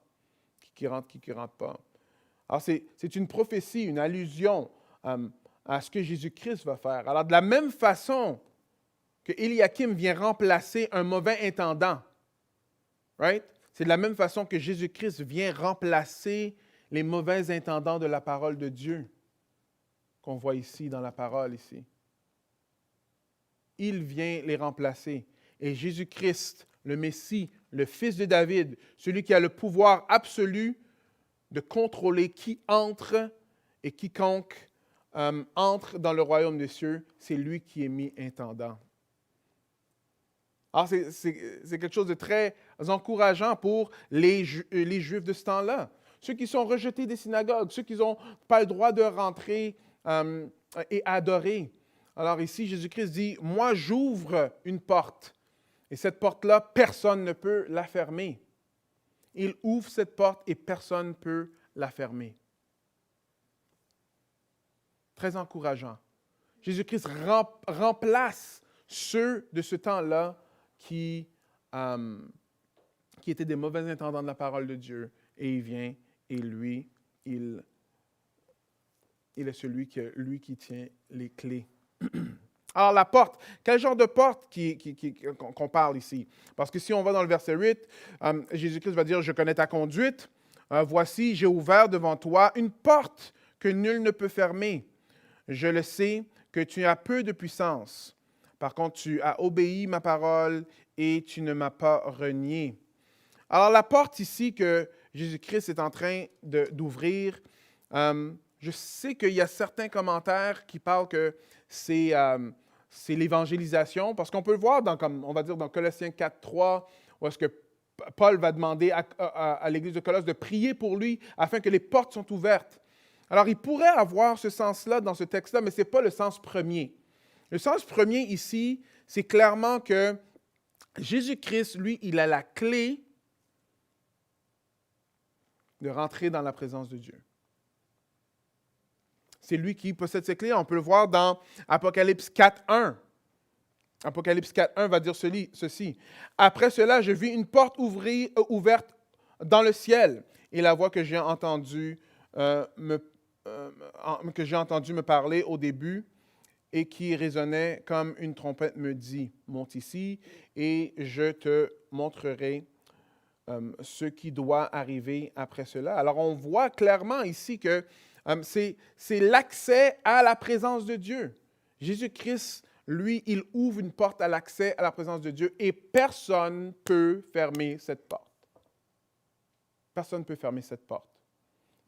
Speaker 1: Qui rentre pas. Alors, c'est une prophétie, une allusion à ce que Jésus-Christ va faire. Alors, de la même façon que Éliakim vient remplacer un mauvais intendant, right? C'est de la même façon que Jésus-Christ vient remplacer les mauvais intendants de la parole de Dieu qu'on voit ici dans la parole ici. Il vient les remplacer. Et Jésus-Christ, le Messie, le Fils de David, celui qui a le pouvoir absolu de contrôler qui entre et quiconque entre dans le royaume des cieux, c'est lui qui est mis intendant. Alors, c'est quelque chose de très encourageant pour les Juifs de ce temps-là. Ceux qui sont rejetés des synagogues, ceux qui n'ont pas le droit de rentrer et adorer. Alors ici, Jésus-Christ dit, « Moi, j'ouvre une porte. » Et cette porte-là, personne ne peut la fermer. Il ouvre cette porte et personne ne peut la fermer. Très encourageant. Jésus-Christ remplace ceux de ce temps-là qui étaient des mauvais intendants de la parole de Dieu. Et il vient, et lui, il est celui qui tient les clés. Alors, la porte, quel genre de porte qu'on parle ici? Parce que si on va dans le verset 8, Jésus-Christ va dire, « Je connais ta conduite. Voici, j'ai ouvert devant toi une porte que nul ne peut fermer. Je le sais que tu as peu de puissance. Par contre, tu as obéi ma parole et tu ne m'as pas renié. Alors, la porte ici que Jésus-Christ est en train d'ouvrir, je sais qu'il y a certains commentaires qui parlent que c'est l'évangélisation, parce qu'on peut le voir comme on va dire dans Colossiens 4:3, où est-ce que Paul va demander à l'église de Colosse de prier pour lui afin que les portes soient ouvertes. Alors, il pourrait avoir ce sens-là dans ce texte-là, mais ce n'est pas le sens premier. Le sens premier ici, c'est clairement que Jésus-Christ, lui, il a la clé de rentrer dans la présence de Dieu. C'est lui qui possède ces clés. On peut le voir dans Apocalypse 4:1. Apocalypse 4:1 va dire ceci. Après cela, je vis une porte ouverte dans le ciel, et la voix que j'ai entendue me parler au début et qui résonnait comme une trompette me dit, monte ici et je te montrerai ce qui doit arriver après cela. Alors on voit clairement ici que c'est l'accès à la présence de Dieu. Jésus-Christ, lui, il ouvre une porte à l'accès à la présence de Dieu et personne ne peut fermer cette porte. Personne ne peut fermer cette porte.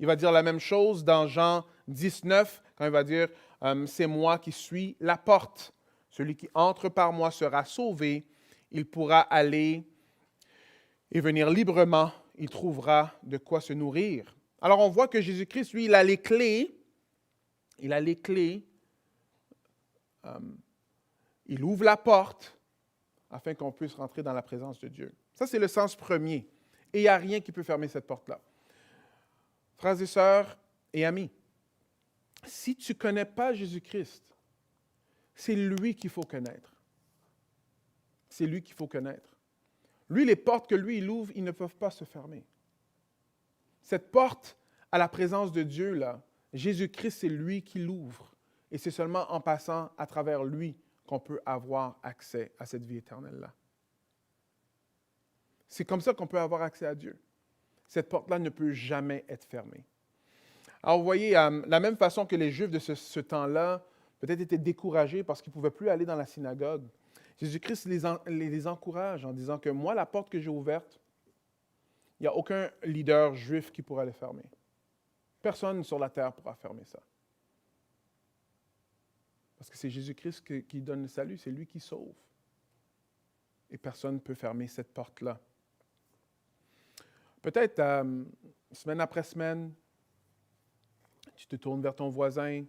Speaker 1: Il va dire la même chose dans Jean 19, quand il va dire « C'est moi qui suis la porte. Celui qui entre par moi sera sauvé. Il pourra aller et venir librement. Il trouvera de quoi se nourrir. » Alors, on voit que Jésus-Christ, lui, il a les clés. Il a les clés. Il ouvre la porte afin qu'on puisse rentrer dans la présence de Dieu. Ça, c'est le sens premier. Et il n'y a rien qui peut fermer cette porte-là. Frères et sœurs et amis, si tu ne connais pas Jésus-Christ, c'est lui qu'il faut connaître. C'est lui qu'il faut connaître. Lui, les portes que lui, il ouvre, ils ne peuvent pas se fermer. Cette porte à la présence de Dieu, là, Jésus-Christ, c'est lui qui l'ouvre. Et c'est seulement en passant à travers lui qu'on peut avoir accès à cette vie éternelle-là. C'est comme ça qu'on peut avoir accès à Dieu. Cette porte-là ne peut jamais être fermée. Alors, vous voyez, la même façon que les Juifs de ce temps-là peut-être étaient découragés parce qu'ils ne pouvaient plus aller dans la synagogue, Jésus-Christ les encourage en disant que moi, la porte que j'ai ouverte, il n'y a aucun leader juif qui pourra la fermer. Personne sur la terre pourra fermer ça. Parce que c'est Jésus-Christ qui donne le salut, c'est lui qui sauve. Et personne ne peut fermer cette porte-là. Peut-être, semaine après semaine, tu te tournes vers ton voisin,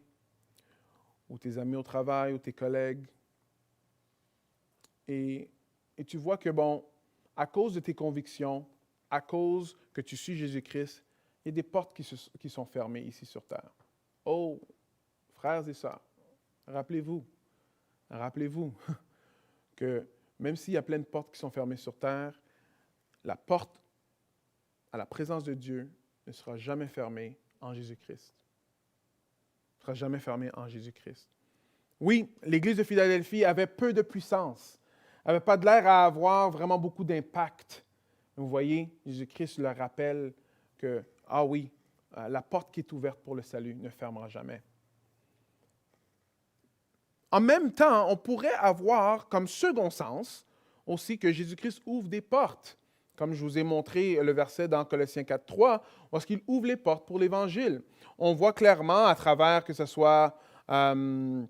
Speaker 1: ou tes amis au travail, ou tes collègues, et tu vois que, bon, à cause de tes convictions, à cause que tu suis Jésus-Christ, il y a des portes qui sont fermées ici sur terre. Oh, frères et sœurs, rappelez-vous que même s'il y a plein de portes qui sont fermées sur terre, la porte à la présence de Dieu ne sera jamais fermée en Jésus-Christ. Ne sera jamais fermée en Jésus-Christ. Oui, l'Église de Philadelphie avait peu de puissance, n'avait pas de l'air à avoir vraiment beaucoup d'impact. Vous voyez, Jésus-Christ leur rappelle que, ah oui, la porte qui est ouverte pour le salut ne fermera jamais. En même temps, on pourrait avoir comme second sens aussi que Jésus-Christ ouvre des portes. Comme je vous ai montré le verset dans Colossiens 4:3, lorsqu'il ouvre les portes pour l'Évangile. On voit clairement à travers que ce soit 2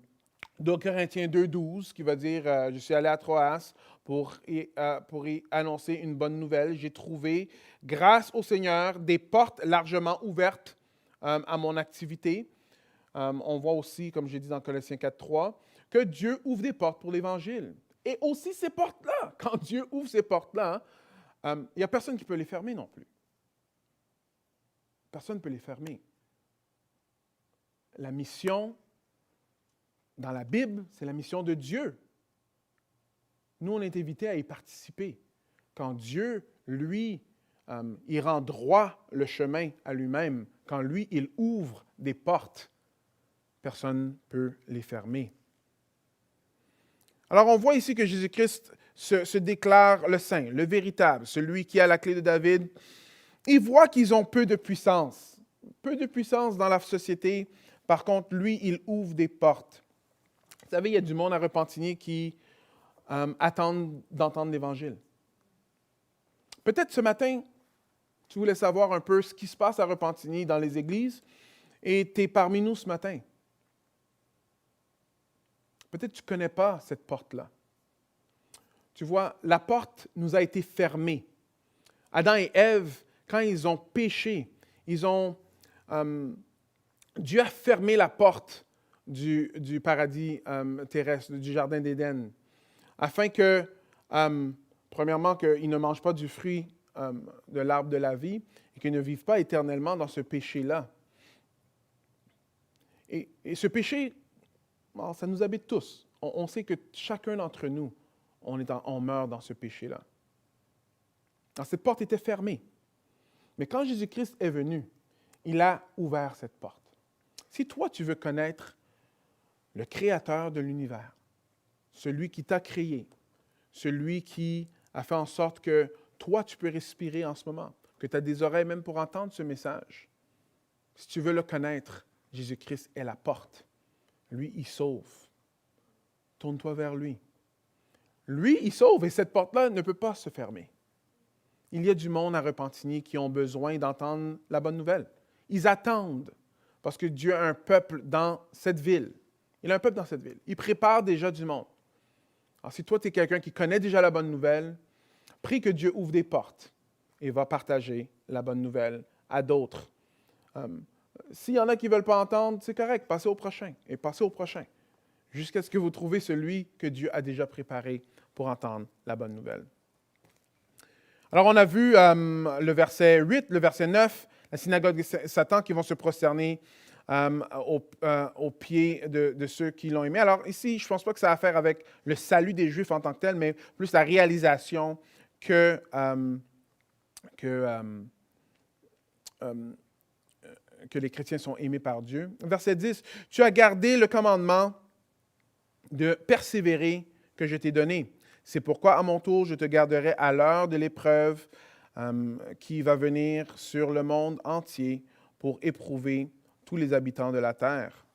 Speaker 1: Corinthiens 2:12, qui va dire « Je suis allé à Troas pour y annoncer une bonne nouvelle. J'ai trouvé, grâce au Seigneur, des portes largement ouvertes à mon activité. » On voit aussi, comme j'ai dit dans Colossiens 4:3, que Dieu ouvre des portes pour l'Évangile. Et aussi ces portes-là, quand Dieu ouvre ces portes-là, il n'y a personne qui peut les fermer non plus. Personne ne peut les fermer. La mission dans la Bible, c'est la mission de Dieu. Nous, on est invités à y participer. Quand Dieu, lui, il rend droit le chemin à lui-même, quand lui, il ouvre des portes, personne ne peut les fermer. Alors, on voit ici que Jésus-Christ se déclare le saint, le véritable, celui qui a la clé de David. Il voit qu'ils ont peu de puissance dans la société. Par contre, lui, il ouvre des portes. Vous savez, il y a du monde à Repentigny qui attendent d'entendre l'Évangile. Peut-être ce matin, tu voulais savoir un peu ce qui se passe à Repentigny dans les églises et tu es parmi nous ce matin. Peut-être que tu ne connais pas cette porte-là. Tu vois, la porte nous a été fermée. Adam et Ève, quand ils ont péché, Dieu a fermé la porte du paradis terrestre, du jardin d'Éden, afin que, premièrement, qu'ils ne mangent pas du fruit de l'arbre de la vie et qu'ils ne vivent pas éternellement dans ce péché-là. Et ce péché, bon, ça nous habite tous. On sait que chacun d'entre nous, on meurt dans ce péché-là. Alors, cette porte était fermée. Mais quand Jésus-Christ est venu, il a ouvert cette porte. Si toi, tu veux connaître le Créateur de l'univers, celui qui t'a créé, celui qui a fait en sorte que toi, tu peux respirer en ce moment, que tu as des oreilles même pour entendre ce message, si tu veux le connaître, Jésus-Christ est la porte. Lui, il sauve. Tourne-toi vers lui. Lui, il sauve et cette porte-là ne peut pas se fermer. Il y a du monde à Repentigny qui ont besoin d'entendre la bonne nouvelle. Ils attendent parce que Dieu a un peuple dans cette ville. Il a un peuple dans cette ville. Il prépare déjà du monde. Alors, si toi, tu es quelqu'un qui connaît déjà la bonne nouvelle, prie que Dieu ouvre des portes et va partager la bonne nouvelle à d'autres. S'il y en a qui ne veulent pas entendre, c'est correct, passez au prochain et passez au prochain, jusqu'à ce que vous trouviez celui que Dieu a déjà préparé pour entendre la bonne nouvelle. Alors, on a vu le verset 8, le verset 9, la synagogue de Satan qui vont se prosterner aux pieds de ceux qui l'ont aimé. Alors ici, je ne pense pas que ça a à faire avec le salut des Juifs en tant que tel, mais plus la réalisation que les chrétiens sont aimés par Dieu. Verset 10, « Tu as gardé le commandement de persévérer que je t'ai donné. C'est pourquoi, à mon tour, je te garderai à l'heure de l'épreuve qui va venir sur le monde entier pour éprouver tous les habitants de la terre. »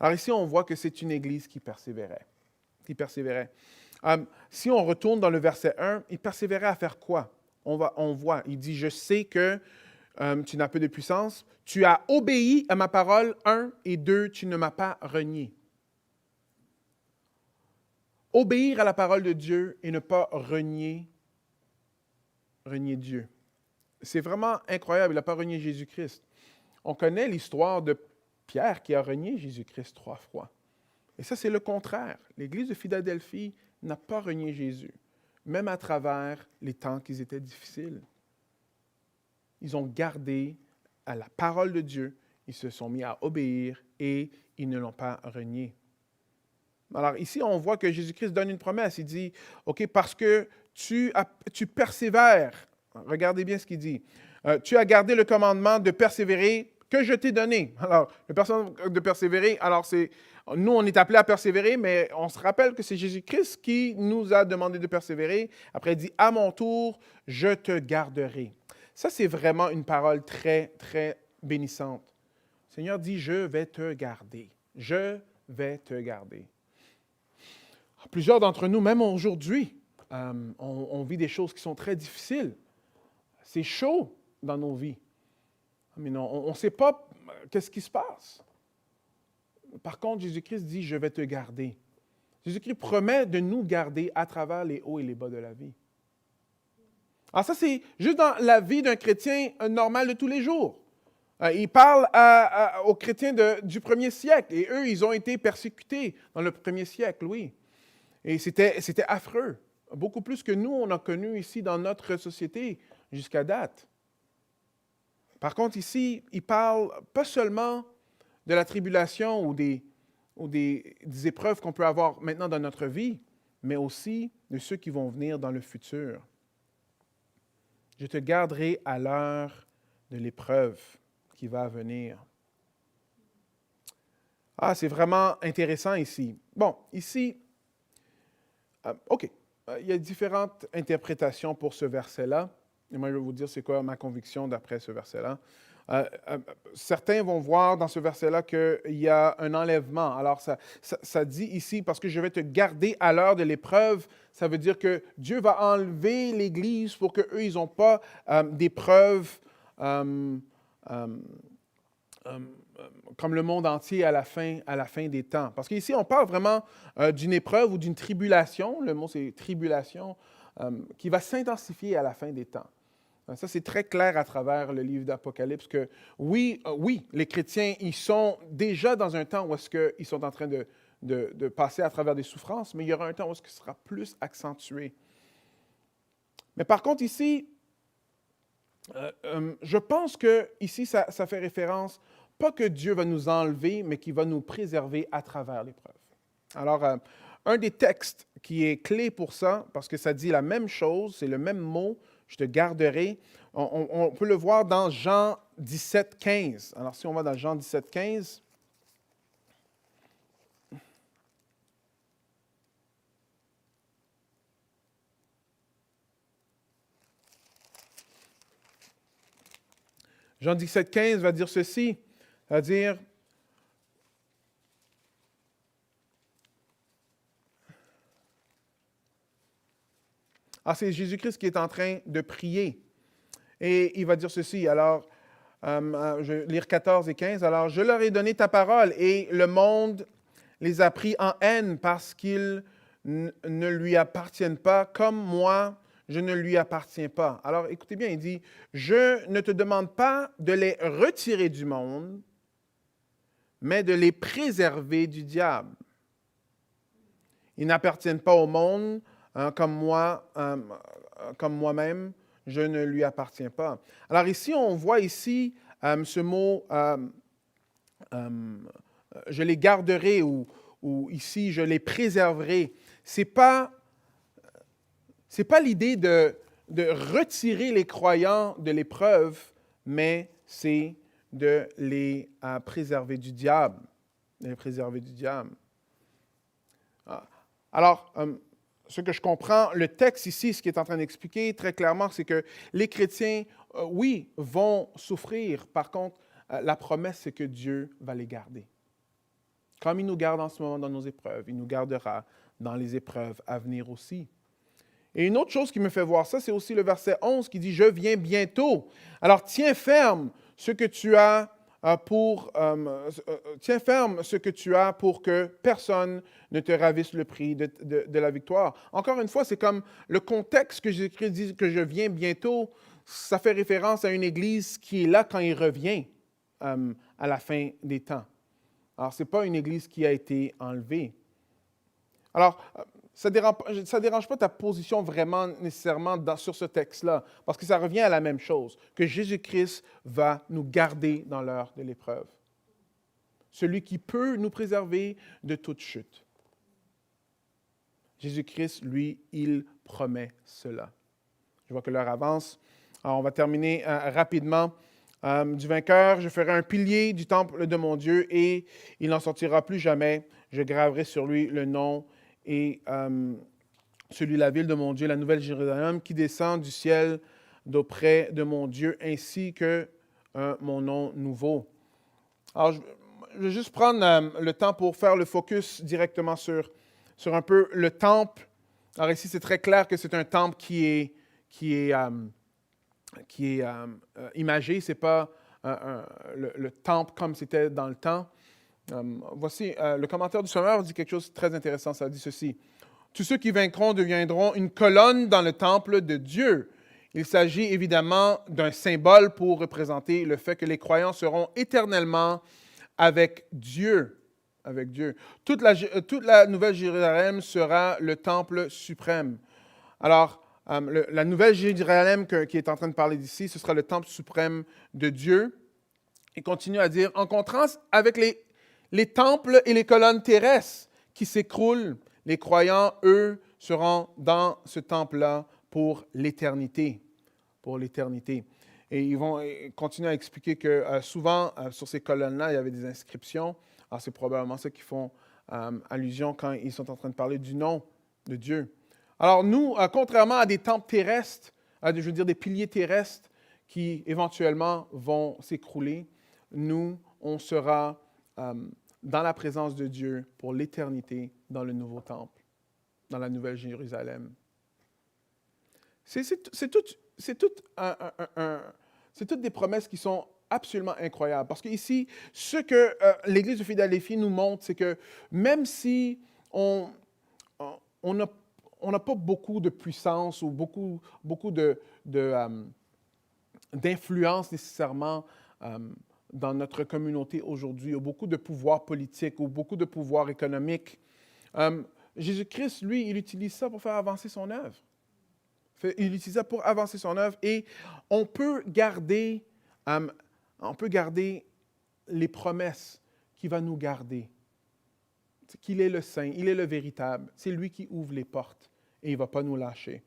Speaker 1: Alors ici, on voit que c'est une Église qui persévérait. Si on retourne dans le verset 1, il persévérait à faire quoi? On voit, il dit, « Je sais que tu n'as peu de puissance. Tu as obéi à ma parole, 1, et 2, tu ne m'as pas renié. » Obéir à la parole de Dieu et ne pas renier Dieu. C'est vraiment incroyable, il n'a pas renié Jésus-Christ. On connaît l'histoire de Pierre qui a renié Jésus-Christ 3 fois. Et ça, c'est le contraire. L'Église de Philadelphie n'a pas renié Jésus, même à travers les temps qui étaient difficiles. Ils ont gardé à la parole de Dieu, ils se sont mis à obéir et ils ne l'ont pas renié. Alors ici, on voit que Jésus-Christ donne une promesse. Il dit, « OK, parce que tu persévères. » Regardez bien ce qu'il dit. « Tu as gardé le commandement de persévérer que je t'ai donné. » Alors, le commandement de persévérer, alors nous, on est appelés à persévérer, mais on se rappelle que c'est Jésus-Christ qui nous a demandé de persévérer. Après, il dit, « À mon tour, je te garderai. » Ça, c'est vraiment une parole très, très bénissante. Le Seigneur dit, « Je vais te garder. Je vais te garder. » Plusieurs d'entre nous, même aujourd'hui, on vit des choses qui sont très difficiles. C'est chaud dans nos vies. Mais non, on ne sait pas qu'est-ce qui se passe. Par contre, Jésus-Christ dit, « Je vais te garder. » Jésus-Christ promet de nous garder à travers les hauts et les bas de la vie. Alors ça, c'est juste dans la vie d'un chrétien normal de tous les jours. Il parle aux chrétiens du premier siècle. Et eux, ils ont été persécutés dans le premier siècle, oui. Et c'était affreux. Beaucoup plus que nous, on a connu ici dans notre société jusqu'à date. Par contre, ici, il parle pas seulement de la tribulation ou des épreuves qu'on peut avoir maintenant dans notre vie, mais aussi de ceux qui vont venir dans le futur. Je te garderai à l'heure de l'épreuve qui va venir. Ah, c'est vraiment intéressant ici. Bon, ici, OK. Il y a différentes interprétations pour ce verset-là. Et moi, je vais vous dire c'est quoi ma conviction d'après ce verset-là. Certains vont voir dans ce verset-là qu'il y a un enlèvement. Alors, ça dit ici, parce que je vais te garder à l'heure de l'épreuve, ça veut dire que Dieu va enlever l'Église pour qu'eux, ils n'ont pas d'épreuves euh, euh, euh, comme le monde entier à la fin des temps. Parce qu'ici, on parle vraiment d'une épreuve ou d'une tribulation, le mot c'est tribulation, qui va s'intensifier à la fin des temps. Ça, c'est très clair à travers le livre d'Apocalypse que oui, les chrétiens, ils sont déjà dans un temps où est-ce qu'ils sont en train de passer à travers des souffrances, mais il y aura un temps où est-ce que ce sera plus accentué. Mais par contre, ici, je pense que ici, ça fait référence, pas que Dieu va nous enlever, mais qu'il va nous préserver à travers l'épreuve. Alors, un des textes qui est clé pour ça, parce que ça dit la même chose, c'est le même mot, je te garderai. On peut le voir dans Jean 17, 15. Alors, si on va dans Jean 17, 15. Jean 17, 15 va dire ceci, c'est-à-dire, c'est Jésus-Christ qui est en train de prier. Et il va dire ceci, alors, je vais lire 14 et 15. Alors, je leur ai donné ta parole et le monde les a pris en haine parce qu'ils ne lui appartiennent pas, comme moi, je ne lui appartiens pas. Alors, écoutez bien, il dit, je ne te demande pas de les retirer du monde, mais de les préserver du diable. Ils n'appartiennent pas au monde, comme moi-même, je ne lui appartiens pas. Alors ici, on voit ici ce mot je les garderai ou ici je les préserverai. C'est pas l'idée de retirer les croyants de l'épreuve, mais c'est de les préserver du diable. De les préserver du diable. Alors, ce que je comprends, le texte ici, ce qu'il est en train d'expliquer très clairement, c'est que les chrétiens, oui, vont souffrir. Par contre, la promesse, c'est que Dieu va les garder. Comme il nous garde en ce moment dans nos épreuves, il nous gardera dans les épreuves à venir aussi. Et une autre chose qui me fait voir ça, c'est aussi le verset 11 qui dit « Je viens bientôt ». Alors, tiens ferme ce que tu as tiens ferme ce que tu as pour que personne ne te ravisse le prix de la victoire. Encore une fois, c'est comme le contexte que Jésus-Christ dit que je viens bientôt, ça fait référence à une église qui est là quand il revient à la fin des temps. Alors, ce n'est pas une église qui a été enlevée. Alors, ça ne dérange pas ta position vraiment nécessairement sur ce texte-là, parce que ça revient à la même chose, que Jésus-Christ va nous garder dans l'heure de l'épreuve. Celui qui peut nous préserver de toute chute. Jésus-Christ, lui, il promet cela. Je vois que l'heure avance. Alors, on va terminer rapidement. Du vainqueur, je ferai un pilier du temple de mon Dieu et il n'en sortira plus jamais. Je graverai sur lui le nom et celui de la ville de mon Dieu, la nouvelle Jérusalem, qui descend du ciel d'auprès de mon Dieu, ainsi que mon nom nouveau. Alors, je vais juste prendre le temps pour faire le focus directement sur un peu le temple. Alors ici, c'est très clair que c'est un temple qui est imagé, ce n'est pas le temple comme c'était dans le temps. Voici, le commentaire du Sommeur dit quelque chose de très intéressant, ça dit ceci. Tous ceux qui vaincront deviendront une colonne dans le temple de Dieu. Il s'agit évidemment d'un symbole pour représenter le fait que les croyants seront éternellement avec Dieu. Avec Dieu. Toute la nouvelle Jérusalem sera le temple suprême. Alors, la nouvelle Jérusalem qui est en train de parler d'ici, ce sera le temple suprême de Dieu. Il continue à dire, en contraste avec les temples et les colonnes terrestres qui s'écroulent, les croyants, eux, seront dans ce temple-là pour l'éternité. Pour l'éternité. Et ils vont continuer à expliquer que souvent, sur ces colonnes-là, il y avait des inscriptions. Alors, c'est probablement ça qui font allusion quand ils sont en train de parler du nom de Dieu. Alors, nous, contrairement à des temples terrestres, je veux dire des piliers terrestres qui éventuellement vont s'écrouler, nous, on sera dans la présence de Dieu pour l'éternité dans le nouveau temple, dans la Nouvelle Jérusalem. C'est toutes des promesses qui sont absolument incroyables. Parce qu'ici, ce que l'Église de Philadelphie nous montre, c'est que même si on n'a pas beaucoup de puissance ou beaucoup d'influence nécessairement dans notre communauté aujourd'hui, ou beaucoup de pouvoir politique, ou beaucoup de pouvoir économique, Jésus-Christ, lui, il utilise ça pour faire avancer son œuvre. Il utilise ça pour avancer son œuvre et on peut garder les promesses qu'il va nous garder. Qu'il est le saint, il est le véritable. C'est lui qui ouvre les portes et il ne va pas nous lâcher.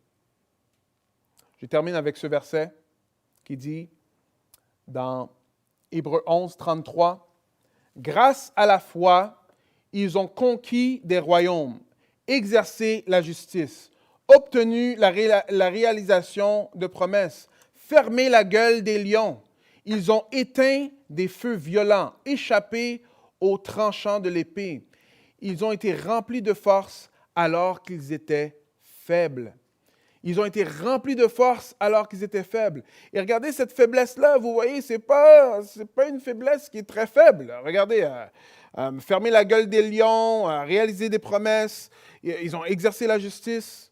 Speaker 1: Je termine avec ce verset qui dit dans Hébreux 11, 33, « Grâce à la foi, ils ont conquis des royaumes, exercé la justice, obtenu la réalisation de promesses, fermé la gueule des lions. Ils ont éteint des feux violents, échappé aux tranchants de l'épée. Ils ont été remplis de force alors qu'ils étaient faibles. » Ils ont été remplis de force alors qu'ils étaient faibles. Et regardez cette faiblesse-là, vous voyez, ce n'est pas une faiblesse qui est très faible. Regardez, fermer la gueule des lions, réaliser des promesses, ils ont exercé la justice.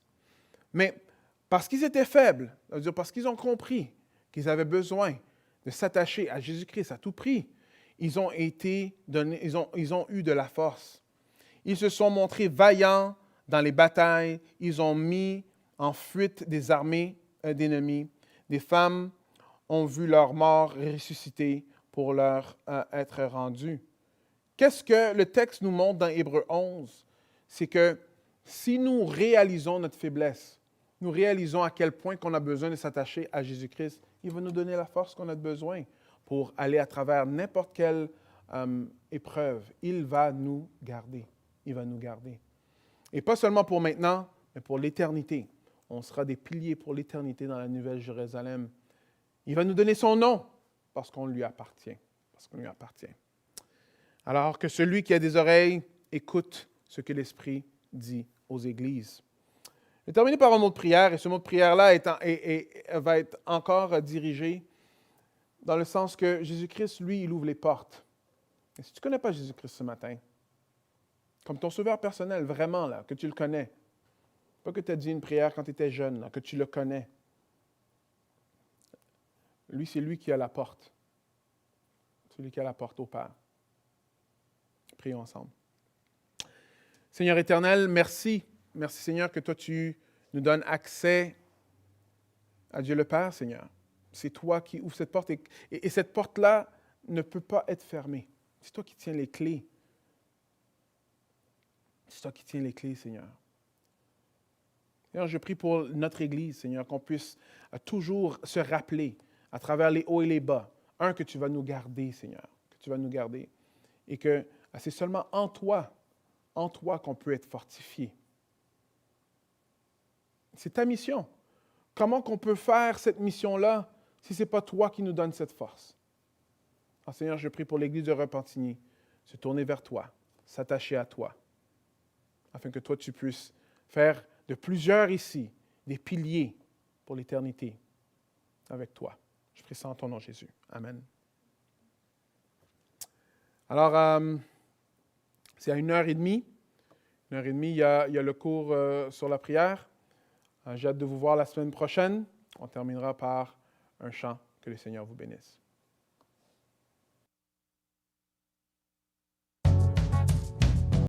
Speaker 1: Mais parce qu'ils étaient faibles, c'est-à-dire parce qu'ils ont compris qu'ils avaient besoin de s'attacher à Jésus-Christ à tout prix, ils ont eu de la force. Ils se sont montrés vaillants dans les batailles, ils ont mis en fuite des armées d'ennemis. Des femmes ont vu leur mort ressusciter pour leur être rendue. Qu'est-ce que le texte nous montre dans Hébreux 11? C'est que si nous réalisons notre faiblesse, nous réalisons à quel point qu'on a besoin de s'attacher à Jésus-Christ, il va nous donner la force qu'on a besoin pour aller à travers n'importe quelle épreuve. Il va nous garder. Il va nous garder. Et pas seulement pour maintenant, mais pour l'éternité. On sera des piliers pour l'éternité dans la Nouvelle Jérusalem. Il va nous donner son nom parce qu'on lui appartient. Parce qu'on lui appartient. Alors que celui qui a des oreilles écoute ce que l'Esprit dit aux églises. Je vais terminer par un mot de prière, et ce mot de prière-là va être encore dirigé dans le sens que Jésus-Christ, lui, il ouvre les portes. Et si tu ne connais pas Jésus-Christ ce matin, comme ton sauveur personnel, vraiment, là, que tu le connais, pas que tu as dit une prière quand tu étais jeune, là, que tu le connais. Lui, c'est lui qui a la porte. C'est lui qui a la porte au Père. Prions ensemble. Seigneur éternel, merci. Merci Seigneur que toi tu nous donnes accès à Dieu le Père, Seigneur. C'est toi qui ouvres cette porte et cette porte-là ne peut pas être fermée. C'est toi qui tiens les clés. C'est toi qui tiens les clés, Seigneur. Seigneur, je prie pour notre Église, Seigneur, qu'on puisse toujours se rappeler à travers les hauts et les bas, que tu vas nous garder, Seigneur, que tu vas nous garder, et que c'est seulement en toi qu'on peut être fortifié. C'est ta mission. Comment qu'on peut faire cette mission-là si ce n'est pas toi qui nous donne cette force? Alors, Seigneur, je prie pour l'Église de Repentigny, se tourner vers toi, s'attacher à toi, afin que toi, tu puisses faire de plusieurs ici des piliers pour l'éternité avec toi. Je prie ça en ton nom, Jésus. Amen. Alors, c'est à 1h30. 1h30, il y a le cours sur la prière. J'ai hâte de vous voir la semaine prochaine. On terminera par un chant. Que le Seigneur vous bénisse.